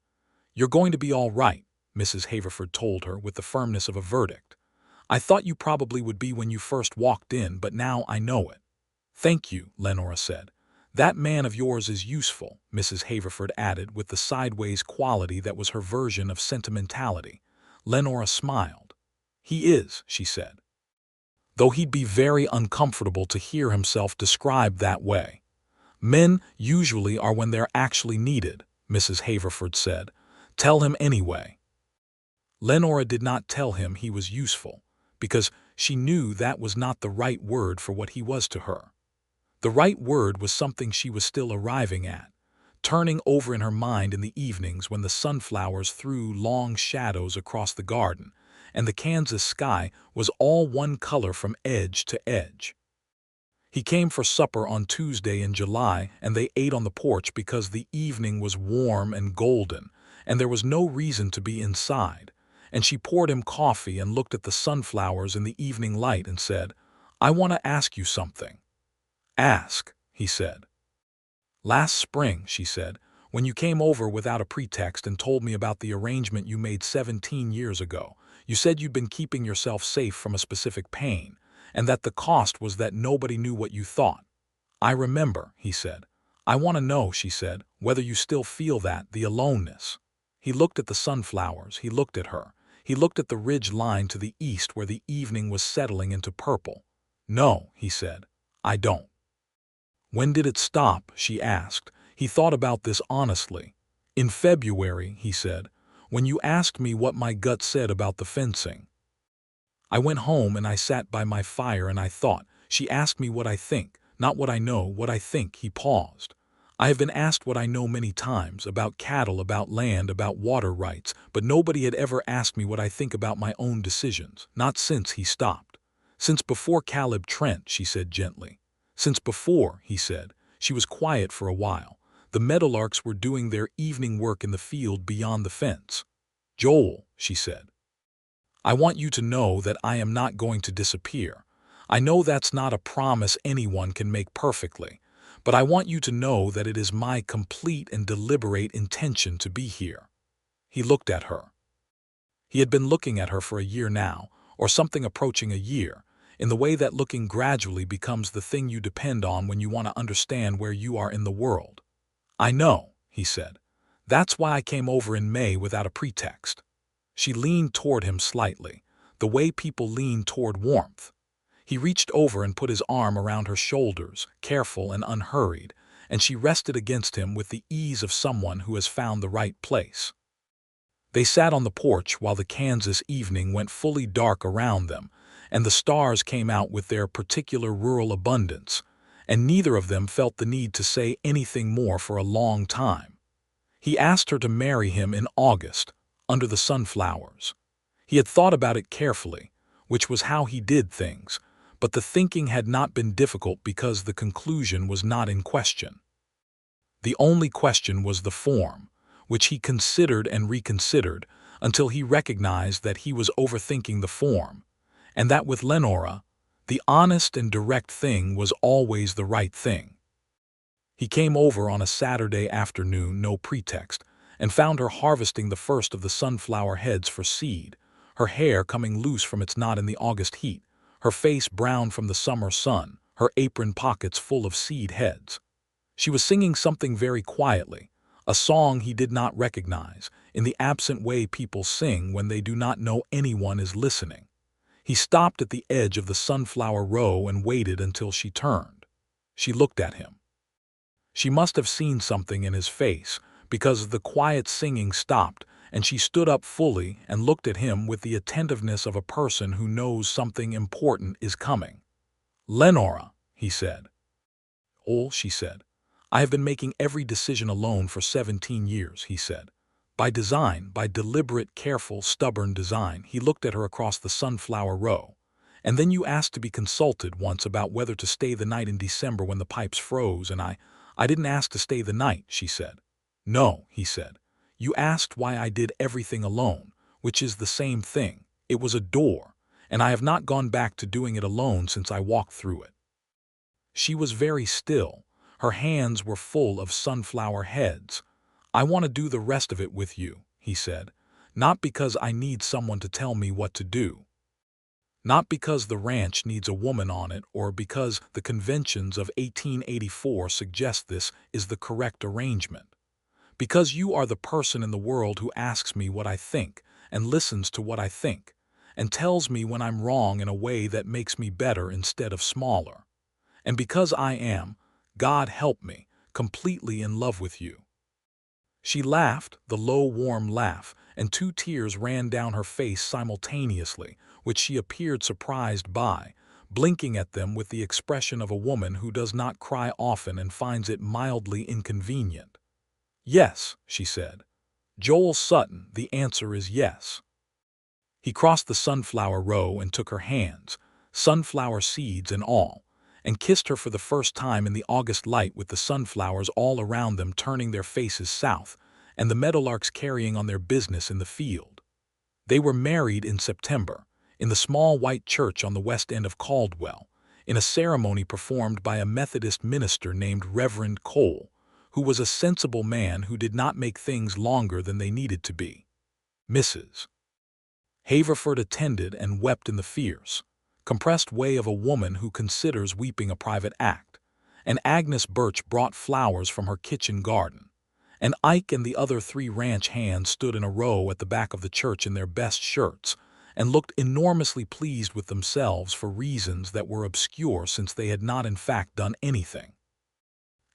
"You're going to be all right," Mrs. Haverford told her with the firmness of a verdict. "I thought you probably would be when you first walked in, but now I know it." "Thank you," Lenora said. "That man of yours is useful," Mrs. Haverford added with the sideways quality that was her version of sentimentality. Lenora smiled. "He is," she said. "Though he'd be very uncomfortable to hear himself described that way." "Men usually are when they're actually needed," Mrs. Haverford said. "Tell him anyway." Lenora did not tell him he was useful, because she knew that was not the right word for what he was to her. The right word was something she was still arriving at, turning over in her mind in the evenings when the sunflowers threw long shadows across the garden, and the Kansas sky was all one color from edge to edge. He came for supper on Tuesday in July, and they ate on the porch because the evening was warm and golden, and there was no reason to be inside, and she poured him coffee and looked at the sunflowers in the evening light and said, "I want to ask you something." "Ask," he said. "Last spring," she said, "when you came over without a pretext and told me about the arrangement you made 17 years ago, you said you'd been keeping yourself safe from a specific pain, and that the cost was that nobody knew what you thought." "I remember," he said. "I want to know," she said, "whether you still feel that, the aloneness." He looked at the sunflowers, he looked at her, he looked at the ridge line to the east where the evening was settling into purple. "No," he said, "I don't." "When did it stop?" she asked. He thought about this honestly. "In February," he said, "when you asked me what my gut said about the fencing." I went home and I sat by my fire and I thought. She asked me what I think, not what I know, what I think." He paused. "I have been asked what I know many times, about cattle, about land, about water rights, but nobody had ever asked me what I think about my own decisions, not since." He stopped. "Since before Caleb Trent," she said gently. "Since before," he said. She was quiet for a while. The meadowlarks were doing their evening work in the field beyond the fence. "Joel," she said, "I want you to know that I am not going to disappear. I know that's not a promise anyone can make perfectly, but I want you to know that it is my complete and deliberate intention to be here." He looked at her. He had been looking at her for a year now, or something approaching a year, in the way that looking gradually becomes the thing you depend on when you want to understand where you are in the world. "I know," he said. "That's why I came over in May without a pretext." She leaned toward him slightly, the way people lean toward warmth. He reached over and put his arm around her shoulders, careful and unhurried, and she rested against him with the ease of someone who has found the right place. They sat on the porch while the Kansas evening went fully dark around them, and the stars came out with their particular rural abundance, and neither of them felt the need to say anything more for a long time. He asked her to marry him in August, under the sunflowers. He had thought about it carefully, which was how he did things, but the thinking had not been difficult because the conclusion was not in question. The only question was the form, which he considered and reconsidered until he recognized that he was overthinking the form, and that with Lenora, the honest and direct thing was always the right thing. He came over on a Saturday afternoon, no pretext, and found her harvesting the first of the sunflower heads for seed, her hair coming loose from its knot in the August heat, her face brown from the summer sun, her apron pockets full of seed heads. She was singing something very quietly, a song he did not recognize, in the absent way people sing when they do not know anyone is listening. He stopped at the edge of the sunflower row and waited until she turned. She looked at him. She must have seen something in his face, because the quiet singing stopped, and she stood up fully and looked at him with the attentiveness of a person who knows something important is coming. "Lenora," he said. "Oh," she said. "I have been making every decision alone for 17 years, he said. By design, by deliberate, careful, stubborn design." He looked at her across the sunflower row. "And then you asked to be consulted once about whether to stay the night in December when the pipes froze, and I didn't ask to stay the night," she said. "No," he said. "You asked why I did everything alone, which is the same thing. It was a door, and I have not gone back to doing it alone since I walked through it." She was very still. Her hands were full of sunflower heads. "I want to do the rest of it with you," he said. "Not because I need someone to tell me what to do. Not because the ranch needs a woman on it or because the conventions of 1884 suggest this is the correct arrangement. Because you are the person in the world who asks me what I think and listens to what I think and tells me when I'm wrong in a way that makes me better instead of smaller. And because I am, God help me, completely in love with you." She laughed, the low, warm laugh, and 2 tears ran down her face simultaneously, which she appeared surprised by, blinking at them with the expression of a woman who does not cry often and finds it mildly inconvenient. "Yes," she said. "Joel Sutton, the answer is yes." He crossed the sunflower row and took her hands, sunflower seeds and all, and kissed her for the first time in the August light with the sunflowers all around them turning their faces south, and the meadowlarks carrying on their business in the field. They were married in September, in the small white church on the west end of Caldwell, in a ceremony performed by a Methodist minister named Reverend Cole, who was a sensible man who did not make things longer than they needed to be. Mrs. Haverford attended and wept in the fierce, compressed way of a woman who considers weeping a private act, and Agnes Birch brought flowers from her kitchen garden, and Ike and the other 3 ranch hands stood in a row at the back of the church in their best shirts and looked enormously pleased with themselves for reasons that were obscure since they had not in fact done anything.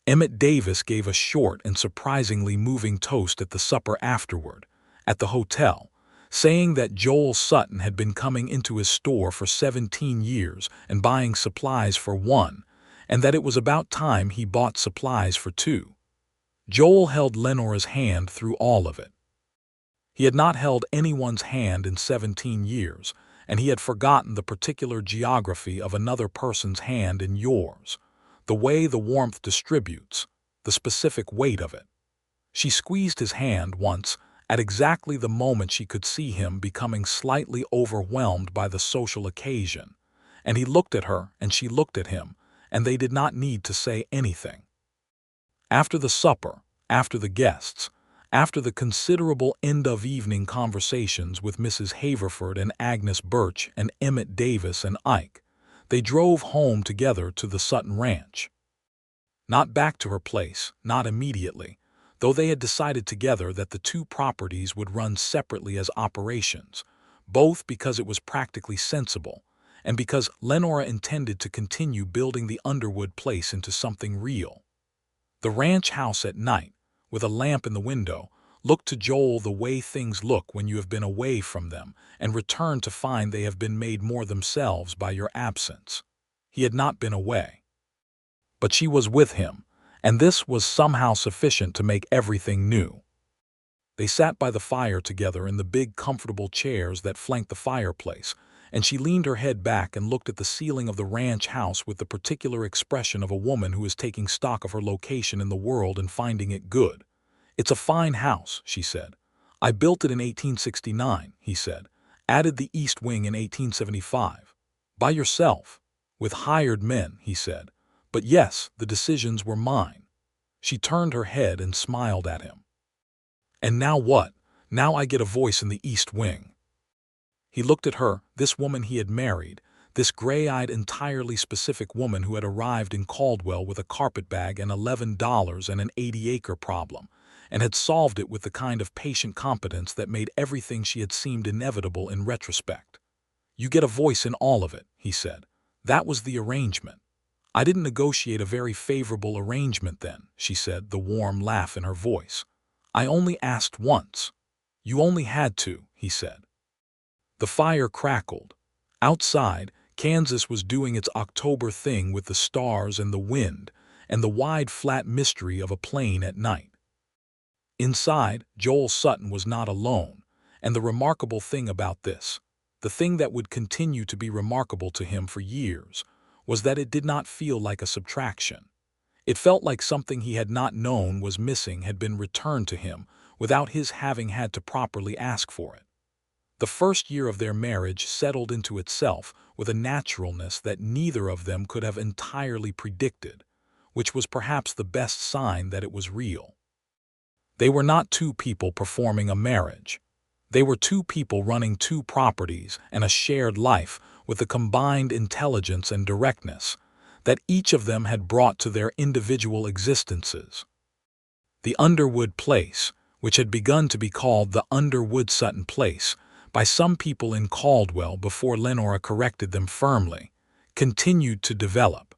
Emmett Davis gave a short and surprisingly moving toast at the supper afterward, at the hotel, saying that Joel Sutton had been coming into his store for 17 years and buying supplies for one, and that it was about time he bought supplies for two. Joel held Lenora's hand through all of it. He had not held anyone's hand in 17 years, and he had forgotten the particular geography of another person's hand in yours, the way the warmth distributes, the specific weight of it. She squeezed his hand once, at exactly the moment she could see him becoming slightly overwhelmed by the social occasion, and he looked at her and she looked at him, and they did not need to say anything. After the supper, after the guests, after the considerable end-of-evening conversations with Mrs. Haverford and Agnes Birch and Emmett Davis and Ike, they drove home together to the Sutton Ranch. Not back to her place, not immediately, though they had decided together that the two properties would run separately as operations, both because it was practically sensible, and because Lenora intended to continue building the Underwood place into something real. The ranch house at night, with a lamp in the window, looked to Joel the way things look when you have been away from them and return to find they have been made more themselves by your absence. He had not been away. But she was with him, and this was somehow sufficient to make everything new. They sat by the fire together in the big comfortable chairs that flanked the fireplace, and she leaned her head back and looked at the ceiling of the ranch house with the particular expression of a woman who is taking stock of her location in the world and finding it good. "It's a fine house," she said. "I built it in 1869, he said. Added the east wing in 1875. By yourself. With hired men, he said. But yes, the decisions were mine." She turned her head and smiled at him. "And now what? Now I get a voice in the east wing." He looked at her, this woman he had married, this gray-eyed, entirely specific woman who had arrived in Caldwell with a carpetbag and $11 and an 80-acre problem, and had solved it with the kind of patient competence that made everything she had seemed inevitable in retrospect. "You get a voice in all of it," he said. "That was the arrangement." "I didn't negotiate a very favorable arrangement then," she said, the warm laugh in her voice. "I only asked once." "You only had to," he said. The fire crackled. Outside, Kansas was doing its October thing with the stars and the wind and the wide flat mystery of a plain at night. Inside, Joel Sutton was not alone, and the remarkable thing about this, the thing that would continue to be remarkable to him for years, was that it did not feel like a subtraction. It felt like something he had not known was missing had been returned to him without his having had to properly ask for it. The first year of their marriage settled into itself with a naturalness that neither of them could have entirely predicted, which was perhaps the best sign that it was real. They were not two people performing a marriage. They were two people running two properties and a shared life with the combined intelligence and directness that each of them had brought to their individual existences. The Underwood place, which had begun to be called the Underwood Sutton place by some people in Caldwell before Lenora corrected them firmly, continued to develop.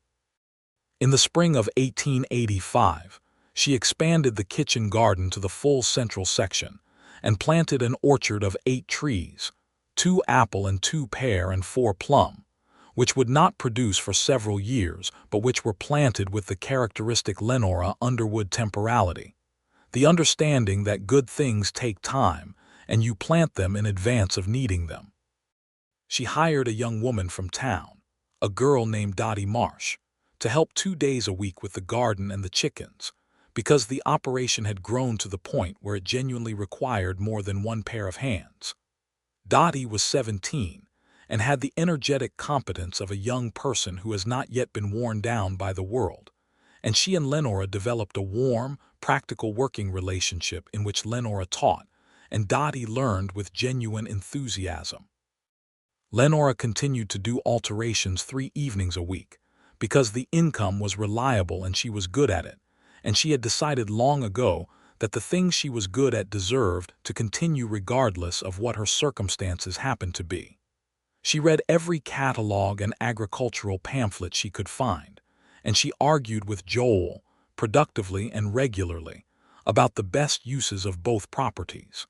In the spring of 1885, she expanded the kitchen garden to the full central section and planted an orchard of 8 trees, 2 apple and 2 pear and 4 plum, which would not produce for several years, but which were planted with the characteristic Lenora Underwood temporality, the understanding that good things take time and you plant them in advance of needing them. She hired a young woman from town, a girl named Dottie Marsh, to help 2 days a week with the garden and the chickens, because the operation had grown to the point where it genuinely required more than one pair of hands. Dottie was 17 and had the energetic competence of a young person who has not yet been worn down by the world, and she and Lenora developed a warm, practical working relationship in which Lenora taught, and Dottie learned with genuine enthusiasm. Lenora continued to do alterations 3 evenings a week, because the income was reliable and she was good at it, and she had decided long ago that the things she was good at deserved to continue regardless of what her circumstances happened to be. She read every catalog and agricultural pamphlet she could find, and she argued with Joel, productively and regularly, about the best uses of both properties.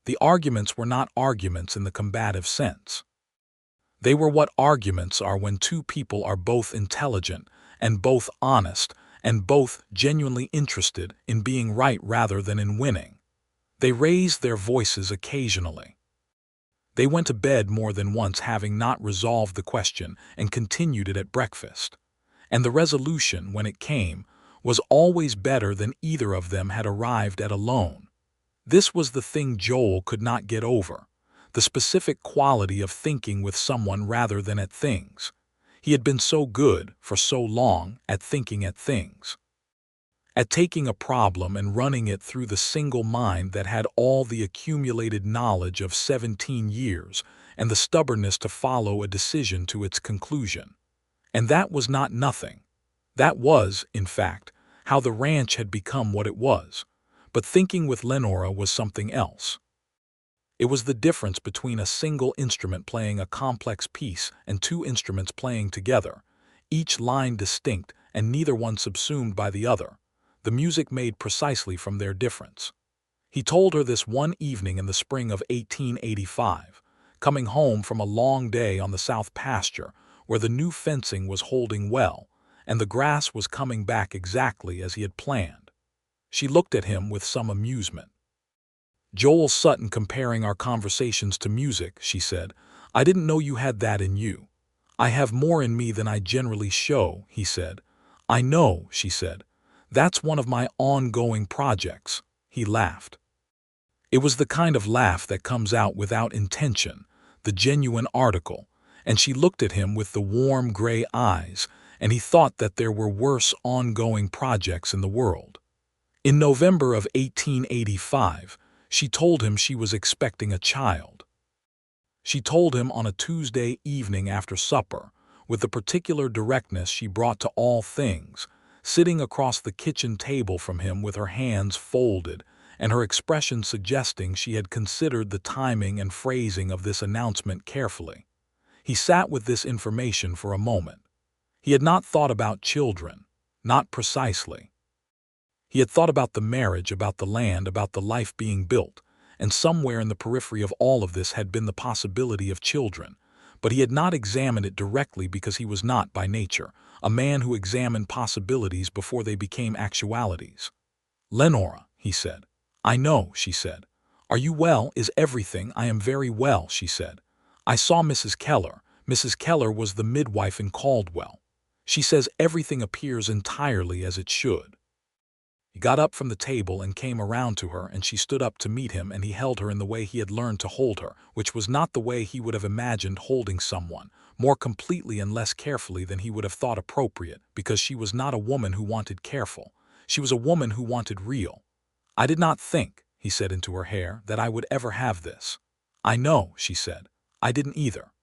The arguments were not arguments in the combative sense. They were what arguments are when two people are both intelligent and both honest and both genuinely interested in being right rather than in winning. They raised their voices occasionally. They went to bed more than once having not resolved the question and continued it at breakfast. And the resolution, when it came, was always better than either of them had arrived at alone. This was the thing Joel could not get over, the specific quality of thinking with someone rather than at things. He had been so good, for so long, at thinking at things. At taking a problem and running it through the single mind that had all the accumulated knowledge of 17 years and the stubbornness to follow a decision to its conclusion. And that was not nothing. That was, in fact, how the ranch had become what it was. But thinking with Lenora was something else. It was the difference between a single instrument playing a complex piece and two instruments playing together, each line distinct and neither one subsumed by the other, the music made precisely from their difference. He told her this one evening in the spring of 1885, coming home from a long day on the south pasture where the new fencing was holding well and the grass was coming back exactly as he had planned. She looked at him with some amusement. "Joel Sutton comparing our conversations to music," she said. "I didn't know you had that in you." "I have more in me than I generally show," he said. "I know," she said. "That's one of my ongoing projects." He laughed. It was the kind of laugh that comes out without intention, the genuine article, and she looked at him with the warm gray eyes, and he thought that there were worse ongoing projects in the world. In November of 1885, she told him she was expecting a child. She told him on a Tuesday evening after supper, with the particular directness she brought to all things, sitting across the kitchen table from him with her hands folded, and her expression suggesting she had considered the timing and phrasing of this announcement carefully. He sat with this information for a moment. He had not thought about children, not precisely. He had thought about the marriage, about the land, about the life being built, and somewhere in the periphery of all of this had been the possibility of children, but he had not examined it directly because he was not, by nature, a man who examined possibilities before they became actualities. "Lenora," he said. "I know," she said. "Are you well? Is everything?" "I am very well," she said. "I saw Mrs. Keller. Mrs. Keller was the midwife in Caldwell. She says everything appears entirely as it should." He got up from the table and came around to her, and she stood up to meet him, and he held her in the way he had learned to hold her, which was not the way he would have imagined holding someone, more completely and less carefully than he would have thought appropriate, because she was not a woman who wanted careful. She was a woman who wanted real. "I did not think," he said into her hair, "that I would ever have this." "I know," she said. "I didn't either."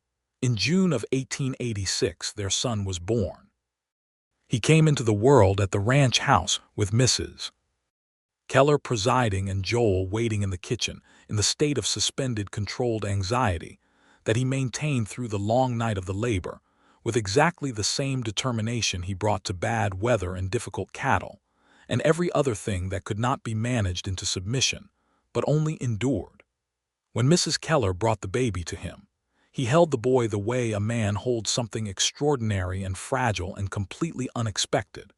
In June of 1886, their son was born. He came into the world at the ranch house with Mrs. Keller presiding and Joel waiting in the kitchen in the state of suspended controlled anxiety that he maintained through the long night of the labor, with exactly the same determination he brought to bad weather and difficult cattle, and every other thing that could not be managed into submission, but only endured. When Mrs. Keller brought the baby to him, he held the boy the way a man holds something extraordinary and fragile and completely unexpected,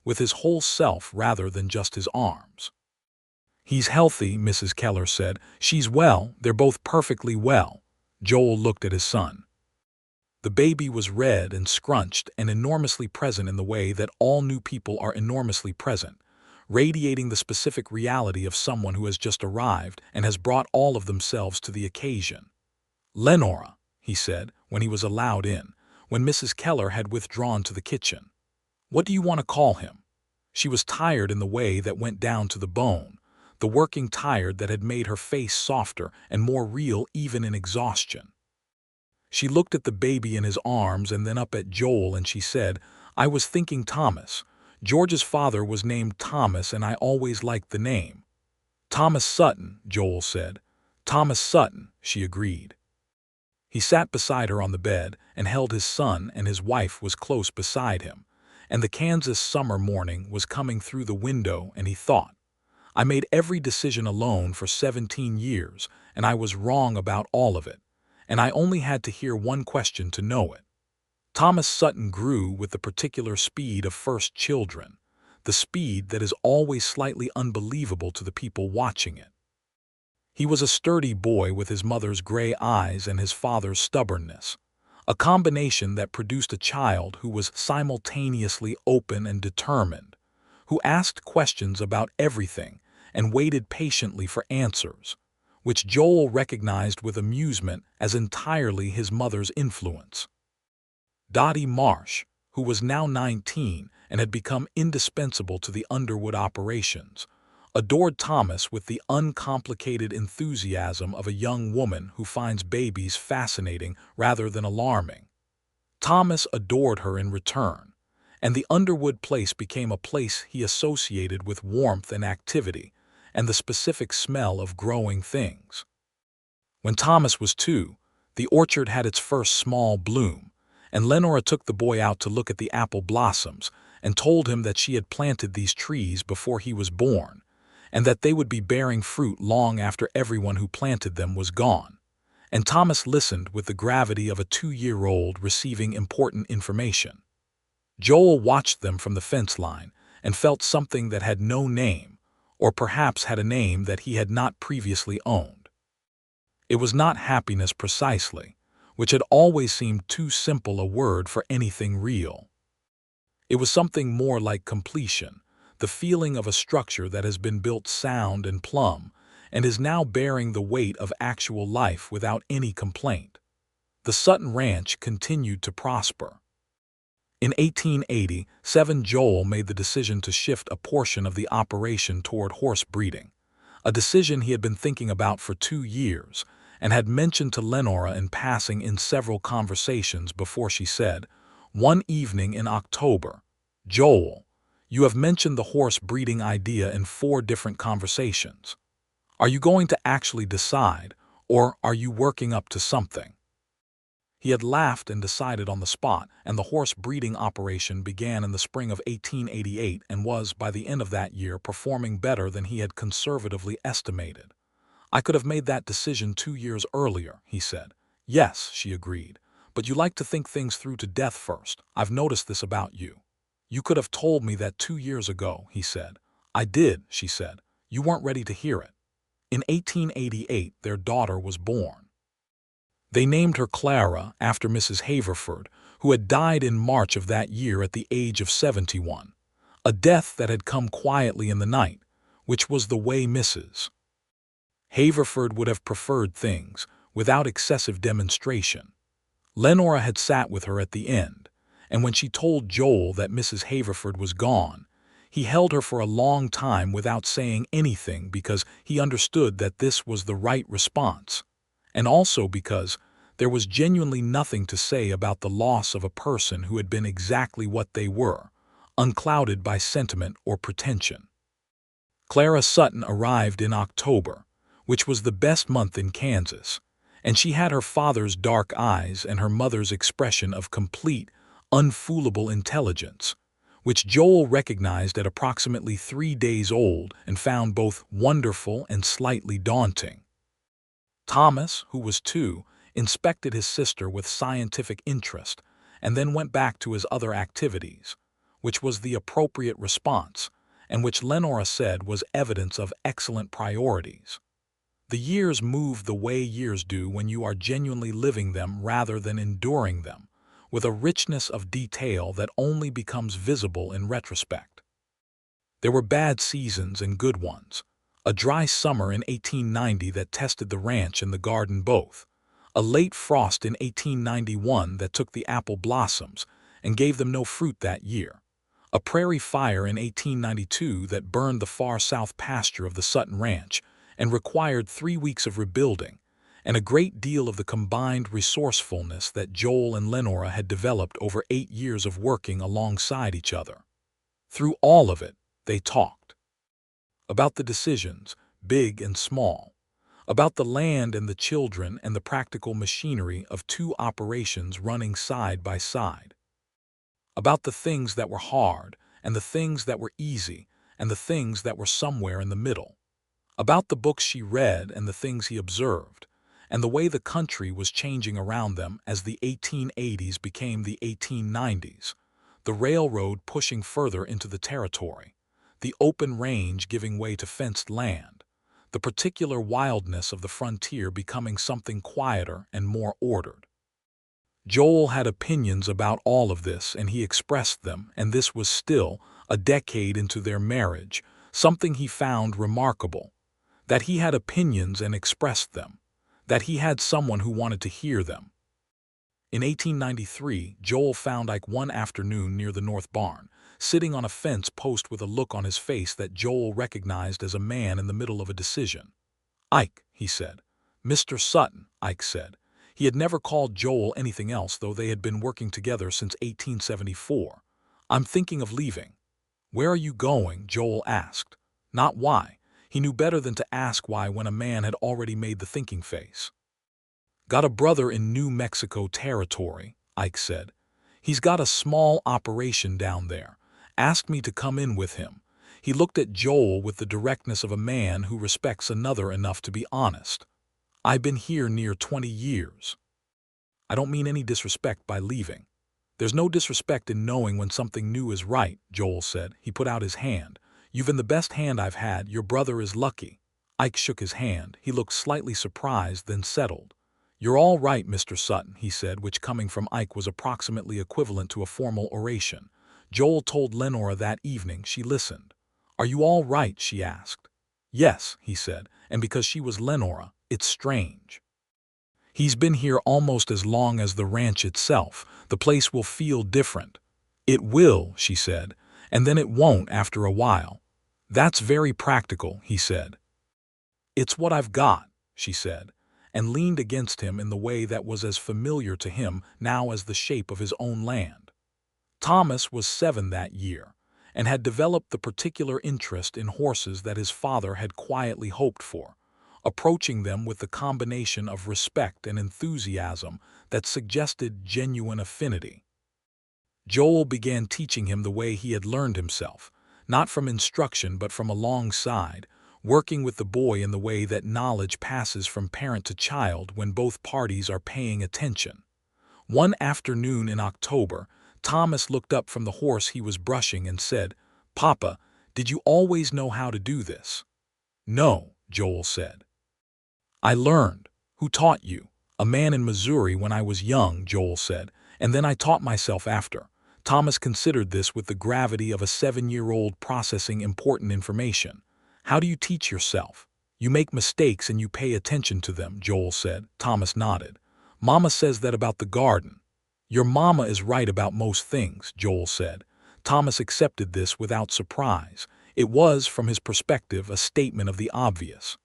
with his whole self rather than just his arms. "He's healthy," Mrs. Keller said. "She's well. They're both perfectly well." Joel looked at his son. The baby was red and scrunched and enormously present in the way that all new people are enormously present, radiating the specific reality of someone who has just arrived and has brought all of themselves to the occasion. "Lenora," he said, when he was allowed in, when Mrs. Keller had withdrawn to the kitchen. "What do you want to call him?" She was tired in the way that went down to the bone, the working tired that had made her face softer and more real even in exhaustion. She looked at the baby in his arms and then up at Joel, and she said, "I was thinking Thomas. George's father was named Thomas, and I always liked the name." "Thomas Sutton," Joel said. "Thomas Sutton," she agreed. He sat beside her on the bed and held his son, and his wife was close beside him, and the Kansas summer morning was coming through the window, and he thought, I made every decision alone for 17 years, and I was wrong about all of it, and I only had to hear one question to know it. Thomas Sutton grew with the particular speed of first children, the speed that is always slightly unbelievable to the people watching it. He was a sturdy boy with his mother's gray eyes and his father's stubbornness, a combination that produced a child who was simultaneously open and determined, who asked questions about everything and waited patiently for answers, which Joel recognized with amusement as entirely his mother's influence. Dottie Marsh, who was now 19 and had become indispensable to the Underwood operations, adored Thomas with the uncomplicated enthusiasm of a young woman who finds babies fascinating rather than alarming. Thomas adored her in return, and the Underwood place became a place he associated with warmth and activity and the specific smell of growing things. When Thomas was 2, the orchard had its first small bloom, and Lenora took the boy out to look at the apple blossoms and told him that she had planted these trees before he was born, and that they would be bearing fruit long after everyone who planted them was gone. And Thomas listened with the gravity of a 2-year-old receiving important information. Joel watched them from the fence line and felt something that had no name, or perhaps had a name that he had not previously owned. It was not happiness precisely, which had always seemed too simple a word for anything real. It was something more like completion, the feeling of a structure that has been built sound and plumb, and is now bearing the weight of actual life without any complaint. The Sutton Ranch continued to prosper. In 1887, Joel made the decision to shift a portion of the operation toward horse breeding, a decision he had been thinking about for 2 years, and had mentioned to Lenora in passing in several conversations before she said, one evening in October, "Joel, you have mentioned the horse breeding idea in 4 different conversations. Are you going to actually decide, or are you working up to something?" He had laughed and decided on the spot, and the horse breeding operation began in the spring of 1888 and was, by the end of that year, performing better than he had conservatively estimated. "I could have made that decision 2 years earlier," he said. "Yes," she agreed, "but you like to think things through to death first. I've noticed this about you." "You could have told me that 2 years ago," he said. "I did," she said. "You weren't ready to hear it." In 1888, their daughter was born. They named her Clara after Mrs. Haverford, who had died in March of that year at the age of 71, a death that had come quietly in the night, which was the way Mrs. Haverford would have preferred things, without excessive demonstration. Lenora had sat with her at the end, and when she told Joel that Mrs. Haverford was gone, he held her for a long time without saying anything because he understood that this was the right response, and also because there was genuinely nothing to say about the loss of a person who had been exactly what they were, unclouded by sentiment or pretension. Clara Sutton arrived in October, which was the best month in Kansas, and she had her father's dark eyes and her mother's expression of complete, unfoolable intelligence, which Joel recognized at approximately 3 days old and found both wonderful and slightly daunting. Thomas, who was 2, inspected his sister with scientific interest and then went back to his other activities, which was the appropriate response and which Lenora said was evidence of excellent priorities. The years move the way years do when you are genuinely living them rather than enduring them, with a richness of detail that only becomes visible in retrospect. There were bad seasons and good ones. A dry summer in 1890 that tested the ranch and the garden both. A late frost in 1891 that took the apple blossoms and gave them no fruit that year. A prairie fire in 1892 that burned the far south pasture of the Sutton Ranch and required 3 weeks of rebuilding, and a great deal of the combined resourcefulness that Joel and Lenora had developed over 8 years of working alongside each other. Through all of it, they talked. About the decisions, big and small. About the land and the children and the practical machinery of 2 operations running side by side. About the things that were hard and the things that were easy, and the things that were somewhere in the middle. About the books she read and the things he observed, and the way the country was changing around them as the 1880s became the 1890s, the railroad pushing further into the territory, the open range giving way to fenced land, the particular wildness of the frontier becoming something quieter and more ordered. Joel had opinions about all of this, and he expressed them, and this was still, a decade into their marriage, something he found remarkable, that he had opinions and expressed them, that he had someone who wanted to hear them. In 1893, Joel found Ike one afternoon near the North Barn, sitting on a fence post with a look on his face that Joel recognized as a man in the middle of a decision. "Ike," he said. "Mr. Sutton," Ike said. He had never called Joel anything else, though they had been working together since 1874. "I'm thinking of leaving." "Where are you going?" Joel asked. Not why. He knew better than to ask why when a man had already made the thinking face. "Got a brother in New Mexico territory," Ike said. "He's got a small operation down there. Asked me to come in with him." He looked at Joel with the directness of a man who respects another enough to be honest. "I've been here near 20 years. I don't mean any disrespect by leaving." "There's no disrespect in knowing when something new is right," Joel said. He put out his hand. "You've been the best hand I've had. Your brother is lucky." Ike shook his hand. He looked slightly surprised, then settled. "You're all right, Mr. Sutton," he said, which coming from Ike was approximately equivalent to a formal oration. Joel told Lenora that evening. She listened. "Are you all right?" she asked. "Yes," he said, and because she was Lenora, it's strange. "He's been here almost as long as the ranch itself. The place will feel different." "It will," she said, "and then it won't after a while." "That's very practical," he said. "It's what I've got," she said, and leaned against him in the way that was as familiar to him now as the shape of his own land. Thomas was 7 that year, and had developed the particular interest in horses that his father had quietly hoped for, approaching them with the combination of respect and enthusiasm that suggested genuine affinity. Joel began teaching him the way he had learned himself, not from instruction but from alongside, working with the boy in the way that knowledge passes from parent to child when both parties are paying attention. One afternoon in October, Thomas looked up from the horse he was brushing and said, "Papa, did you always know how to do this?" "No," Joel said. "I learned." "Who taught you?" "A man in Missouri when I was young," Joel said, "and then I taught myself after." Thomas considered this with the gravity of a 7-year-old processing important information. "How do you teach yourself?" "You make mistakes and you pay attention to them," Joel said. Thomas nodded. "Mama says that about the garden." "Your mama is right about most things," Joel said. Thomas accepted this without surprise. It was, from his perspective, a statement of the obvious.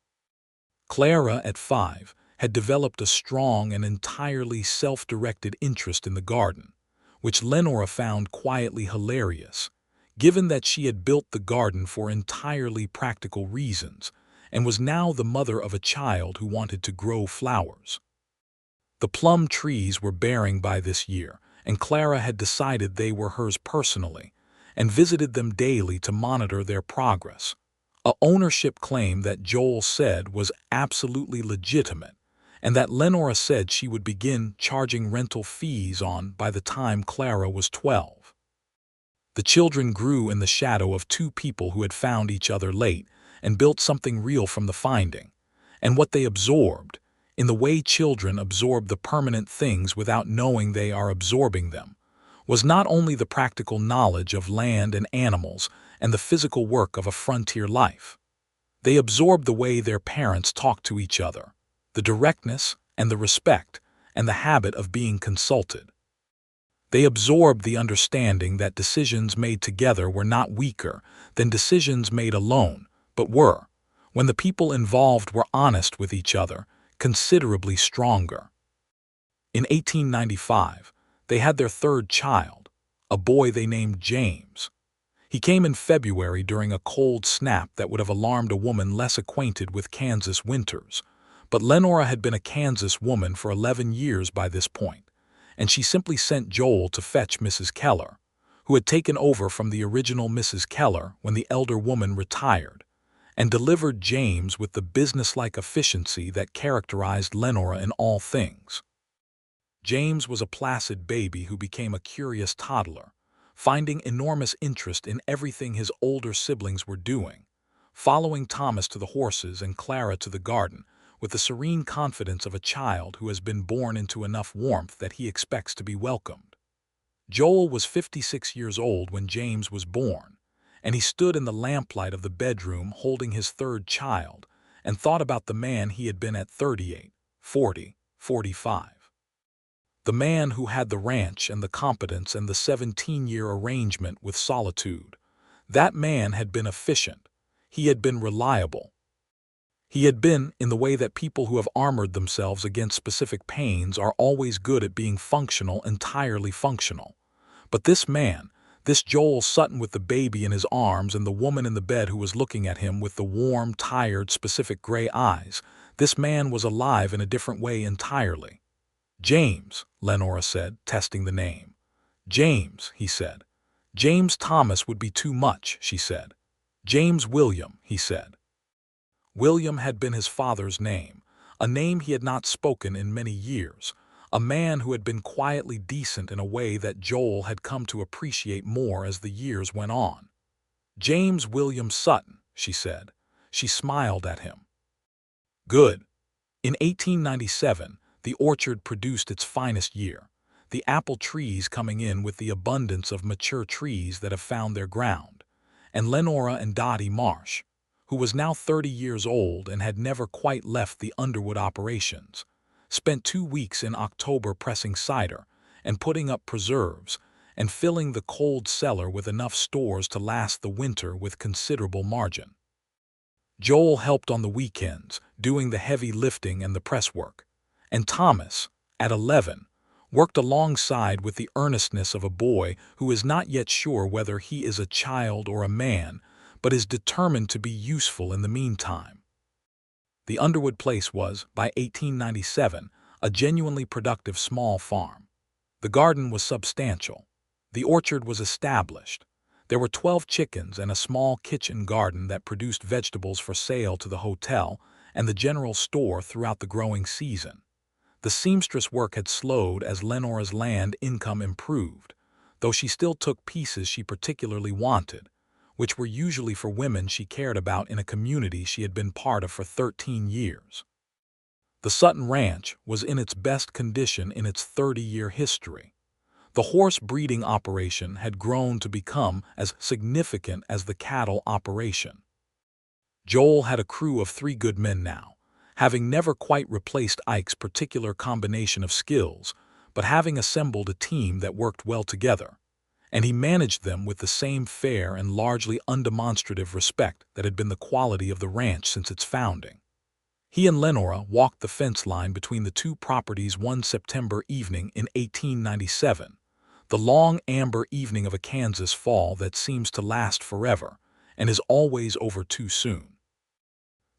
Clara, at 5, had developed a strong and entirely self-directed interest in the garden, which Lenora found quietly hilarious, given that she had built the garden for entirely practical reasons and was now the mother of a child who wanted to grow flowers. The plum trees were bearing by this year, and Clara had decided they were hers personally, and visited them daily to monitor their progress. A ownership claim that Joel said was absolutely legitimate, and that Lenora said she would begin charging rental fees on by the time Clara was 12. The children grew in the shadow of two people who had found each other late and built something real from the finding, and what they absorbed, in the way children absorb the permanent things without knowing they are absorbing them, was not only the practical knowledge of land and animals and the physical work of a frontier life. They absorbed the way their parents talked to each other, the directness and the respect and the habit of being consulted. They absorbed the understanding that decisions made together were not weaker than decisions made alone, but were, when the people involved were honest with each other, considerably stronger. In 1895, they had their third child, a boy they named James. He came in February during a cold snap that would have alarmed a woman less acquainted with Kansas winters, but Lenora had been a Kansas woman for 11 years by this point, and she simply sent Joel to fetch Mrs. Keller, who had taken over from the original Mrs. Keller when the elder woman retired, and delivered James with the businesslike efficiency that characterized Lenora in all things. James was a placid baby who became a curious toddler, finding enormous interest in everything his older siblings were doing, following Thomas to the horses and Clara to the garden, with the serene confidence of a child who has been born into enough warmth that he expects to be welcomed. Joel was 56 years old when James was born, and he stood in the lamplight of the bedroom holding his third child and thought about the man he had been at 38, 40, 45. The man who had the ranch and the competence and the 17-year arrangement with solitude. That man had been efficient. He had been reliable. He had been, in the way that people who have armored themselves against specific pains are always good at being functional, entirely functional. But this man, this Joel Sutton with the baby in his arms and the woman in the bed who was looking at him with the warm, tired, specific gray eyes, this man was alive in a different way entirely. James, Lenora said, testing the name. James, he said. James Thomas would be too much, she said. James William, he said. William had been his father's name, a name he had not spoken in many years, a man who had been quietly decent in a way that Joel had come to appreciate more as the years went on. James William Sutton, she said. She smiled at him. Good. In 1897, the orchard produced its finest year, the apple trees coming in with the abundance of mature trees that have found their ground, and Lenora and Dottie Marsh, who was now 30 years old and had never quite left the Underwood operations, spent 2 weeks in October pressing cider and putting up preserves and filling the cold cellar with enough stores to last the winter with considerable margin. Joel helped on the weekends, doing the heavy lifting and the press work, and Thomas, at 11, worked alongside with the earnestness of a boy who is not yet sure whether he is a child or a man, but is determined to be useful in the meantime. The Underwood place was, by 1897, a genuinely productive small farm. The garden was substantial. The orchard was established. There were 12 chickens and a small kitchen garden that produced vegetables for sale to the hotel and the general store throughout the growing season. The seamstress work had slowed as Lenora's land income improved, though she still took pieces she particularly wanted, which were usually for women she cared about in a community she had been part of for 13 years. The Sutton Ranch was in its best condition in its 30-year history. The horse breeding operation had grown to become as significant as the cattle operation. Joel had a crew of 3 good men now, having never quite replaced Ike's particular combination of skills, but having assembled a team that worked well together, and he managed them with the same fair and largely undemonstrative respect that had been the quality of the ranch since its founding. He and Lenora walked the fence line between the 2 properties one September evening in 1897, the long amber evening of a Kansas fall that seems to last forever and is always over too soon.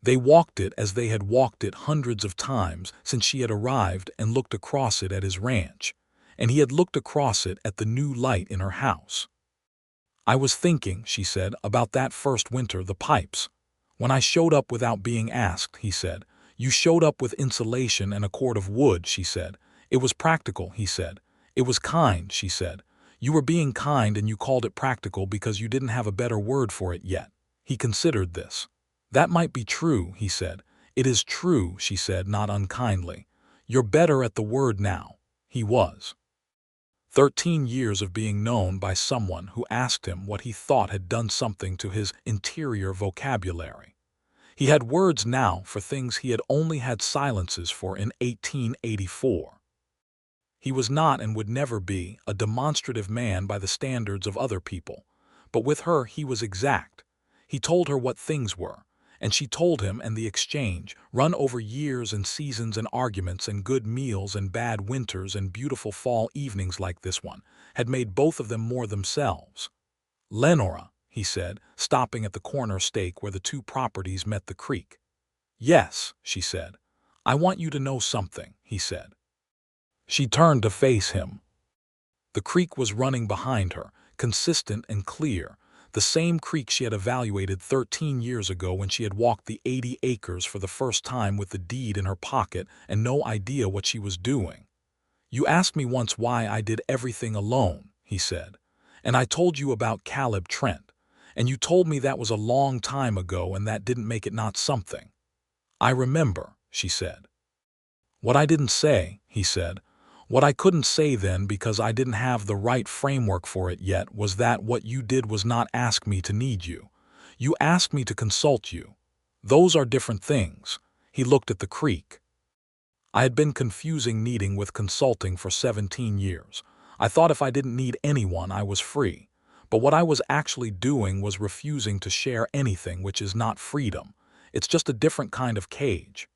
They walked it as they had walked it hundreds of times since she had arrived and looked across it at his ranch, and he had looked across it at the new light in her house. I was thinking, she said, about that first winter, the pipes. When I showed up without being asked, he said. You showed up with insulation and a cord of wood, she said. It was practical, he said. It was kind, she said. You were being kind and you called it practical because you didn't have a better word for it yet. He considered this. That might be true, he said. It is true, she said, not unkindly. You're better at the word now. He was. 13 years of being known by someone who asked him what he thought had done something to his interior vocabulary. He had words now for things he had only had silences for in 1884. He was not and would never be a demonstrative man by the standards of other people, but with her he was exact. He told her what things were, and she told him, and the exchange, run over years and seasons and arguments and good meals and bad winters and beautiful fall evenings like this one, had made both of them more themselves. Lenora, he said, stopping at the corner stake where the 2 properties met the creek. Yes, she said. I want you to know something, he said. She turned to face him. The creek was running behind her, consistent and clear, the same creek she had evaluated 13 years ago when she had walked the 80 acres for the first time with the deed in her pocket and no idea what she was doing. "You asked me once why I did everything alone," he said, "and I told you about Caleb Trent, and you told me that was a long time ago and that didn't make it not something." "I remember," she said. "What I didn't say," he said, "what I couldn't say then because I didn't have the right framework for it yet was that what you did was not ask me to need you. You asked me to consult you. Those are different things." He looked at the creek. "I had been confusing needing with consulting for 17 years. I thought if I didn't need anyone, I was free. But what I was actually doing was refusing to share anything, which is not freedom. It's just a different kind of cage."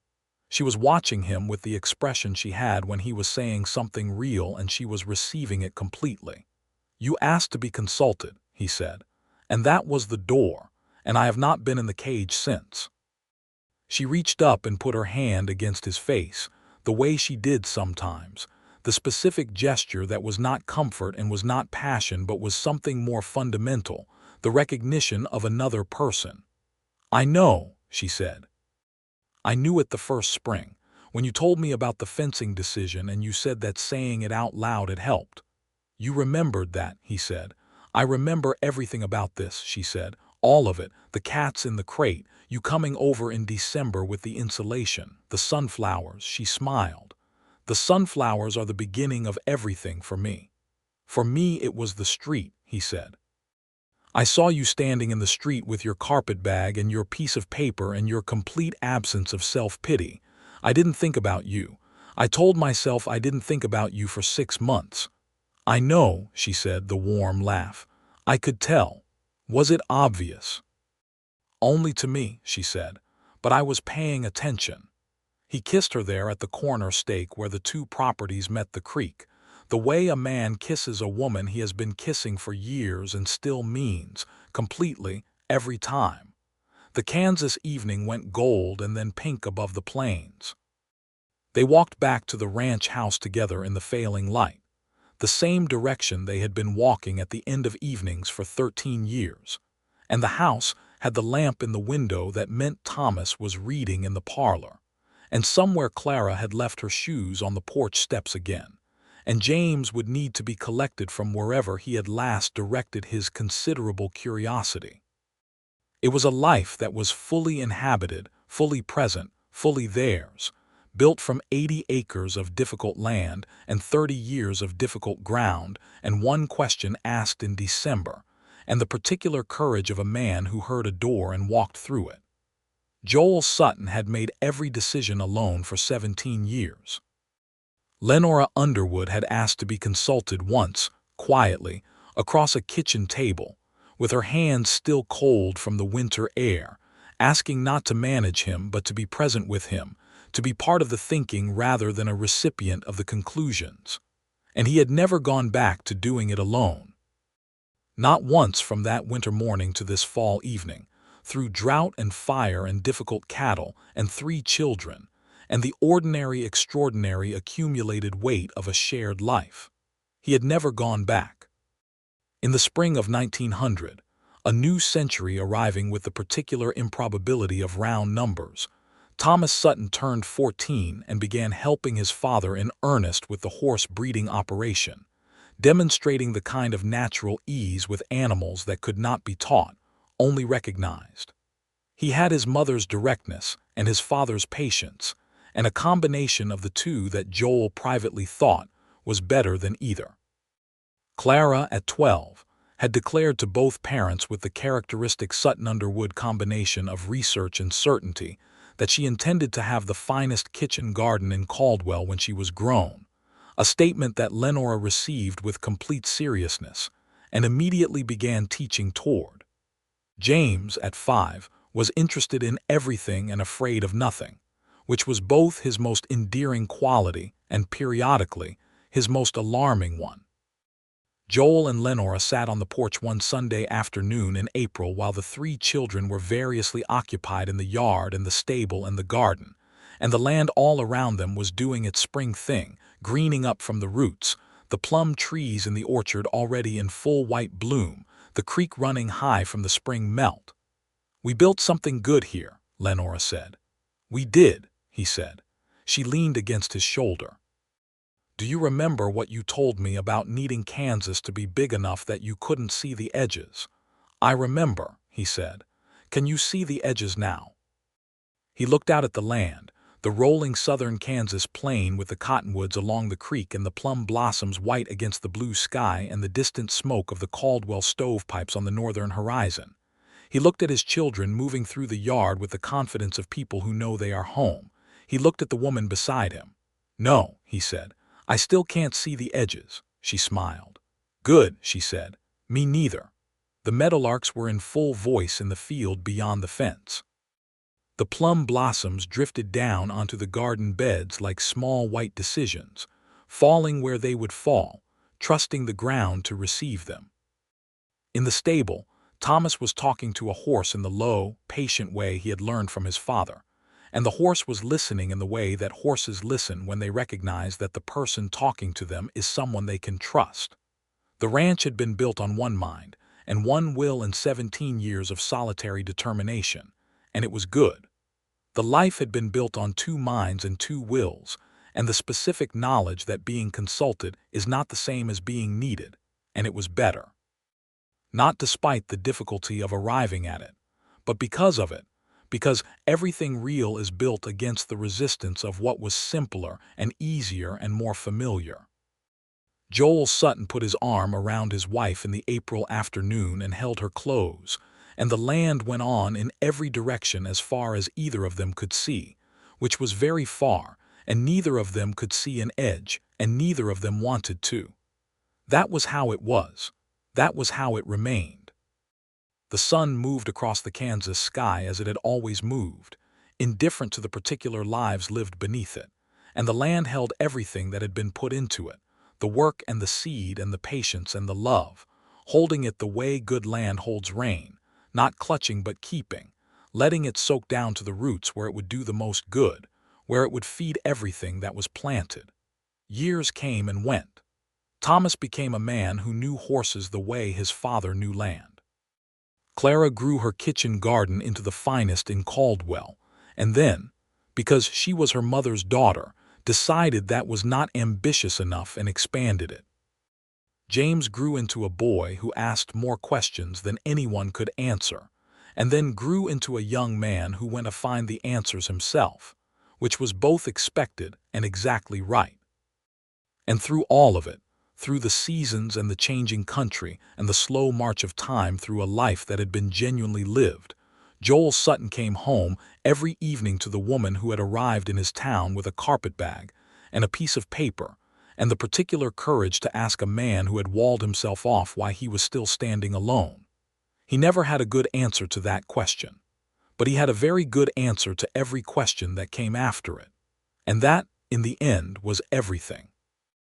She was watching him with the expression she had when he was saying something real and she was receiving it completely. "You asked to be consulted," he said, "and that was the door, and I have not been in the cage since." She reached up and put her hand against his face, the way she did sometimes, the specific gesture that was not comfort and was not passion but was something more fundamental, the recognition of another person. "I know," she said. "I knew it the first spring, when you told me about the fencing decision and you said that saying it out loud had helped." "You remembered that," he said. "I remember everything about this," she said. "All of it, the cats in the crate, you coming over in December with the insulation, the sunflowers." She smiled. "The sunflowers are the beginning of everything for me." "For me it was the street," he said. "I saw you standing in the street with your carpetbag and your piece of paper and your complete absence of self-pity. I didn't think about you. I told myself I didn't think about you for 6 months." "I know," she said, the warm laugh. "I could tell. Was it obvious?" "Only to me," she said, "but I was paying attention." He kissed her there at the corner stake where the two properties met the creek, the way a man kisses a woman he has been kissing for years and still means, completely, every time. The Kansas evening went gold and then pink above the plains. They walked back to the ranch house together in the failing light, the same direction they had been walking at the end of evenings for 13 years. And the house had the lamp in the window that meant Thomas was reading in the parlor. And somewhere Clara had left her shoes on the porch steps again. And James would need to be collected from wherever he had last directed his considerable curiosity. It was a life that was fully inhabited, fully present, fully theirs, built from 80 acres of difficult land and 30 years of difficult ground, and one question asked in December, and the particular courage of a man who heard a door and walked through it. Joel Sutton had made every decision alone for 17 years. Lenora Underwood had asked to be consulted once, quietly, across a kitchen table, with her hands still cold from the winter air, asking not to manage him but to be present with him, to be part of the thinking rather than a recipient of the conclusions. And he had never gone back to doing it alone. Not once from that winter morning to this fall evening, through drought and fire and difficult cattle and 3 children, and the ordinary extraordinary accumulated weight of a shared life. He had never gone back. In the spring of 1900, a new century arriving with the particular improbability of round numbers, Thomas Sutton turned 14 and began helping his father in earnest with the horse breeding operation, demonstrating the kind of natural ease with animals that could not be taught, only recognized. He had his mother's directness and his father's patience, and a combination of the two that Joel privately thought was better than either. Clara, at 12, had declared to both parents with the characteristic Sutton Underwood combination of research and certainty that she intended to have the finest kitchen garden in Caldwell when she was grown, a statement that Lenora received with complete seriousness and immediately began teaching toward. James, at 5, was interested in everything and afraid of nothing, which was both his most endearing quality and, periodically, his most alarming one. Joel and Lenora sat on the porch one Sunday afternoon in April while the 3 children were variously occupied in the yard and the stable and the garden, and the land all around them was doing its spring thing, greening up from the roots, the plum trees in the orchard already in full white bloom, the creek running high from the spring melt. "We built something good here," Lenora said. "We did," he said. She leaned against his shoulder. "Do you remember what you told me about needing Kansas to be big enough that you couldn't see the edges?" "I remember," he said. "Can you see the edges now?" He looked out at the land, the rolling southern Kansas plain with the cottonwoods along the creek and the plum blossoms white against the blue sky and the distant smoke of the Caldwell stovepipes on the northern horizon. He looked at his children moving through the yard with the confidence of people who know they are home. He looked at the woman beside him. "No," he said, "I still can't see the edges." She smiled. "Good," she said. "Me neither." The meadowlarks were in full voice in the field beyond the fence. The plum blossoms drifted down onto the garden beds like small white decisions, falling where they would fall, trusting the ground to receive them. In the stable, Thomas was talking to a horse in the low, patient way he had learned from his father, and the horse was listening in the way that horses listen when they recognize that the person talking to them is someone they can trust. The ranch had been built on one mind and one will and 17 years of solitary determination, and it was good. The life had been built on 2 minds and 2 wills, and the specific knowledge that being consulted is not the same as being needed, and it was better. Not despite the difficulty of arriving at it, but because of it, because everything real is built against the resistance of what was simpler and easier and more familiar. Joel Sutton put his arm around his wife in the April afternoon and held her close, and the land went on in every direction as far as either of them could see, which was very far, and neither of them could see an edge, and neither of them wanted to. That was how it was. That was how it remained. The sun moved across the Kansas sky as it had always moved, indifferent to the particular lives lived beneath it, and the land held everything that had been put into it, the work and the seed and the patience and the love, holding it the way good land holds rain, not clutching but keeping, letting it soak down to the roots where it would do the most good, where it would feed everything that was planted. Years came and went. Thomas became a man who knew horses the way his father knew land. Clara grew her kitchen garden into the finest in Caldwell, and then, because she was her mother's daughter, decided that was not ambitious enough and expanded it. James grew into a boy who asked more questions than anyone could answer, and then grew into a young man who went to find the answers himself, which was both expected and exactly right. And through all of it, through the seasons and the changing country and the slow march of time through a life that had been genuinely lived, Joel Sutton came home every evening to the woman who had arrived in his town with a carpetbag and a piece of paper and the particular courage to ask a man who had walled himself off why he was still standing alone. He never had a good answer to that question, but he had a very good answer to every question that came after it, and that, in the end, was everything.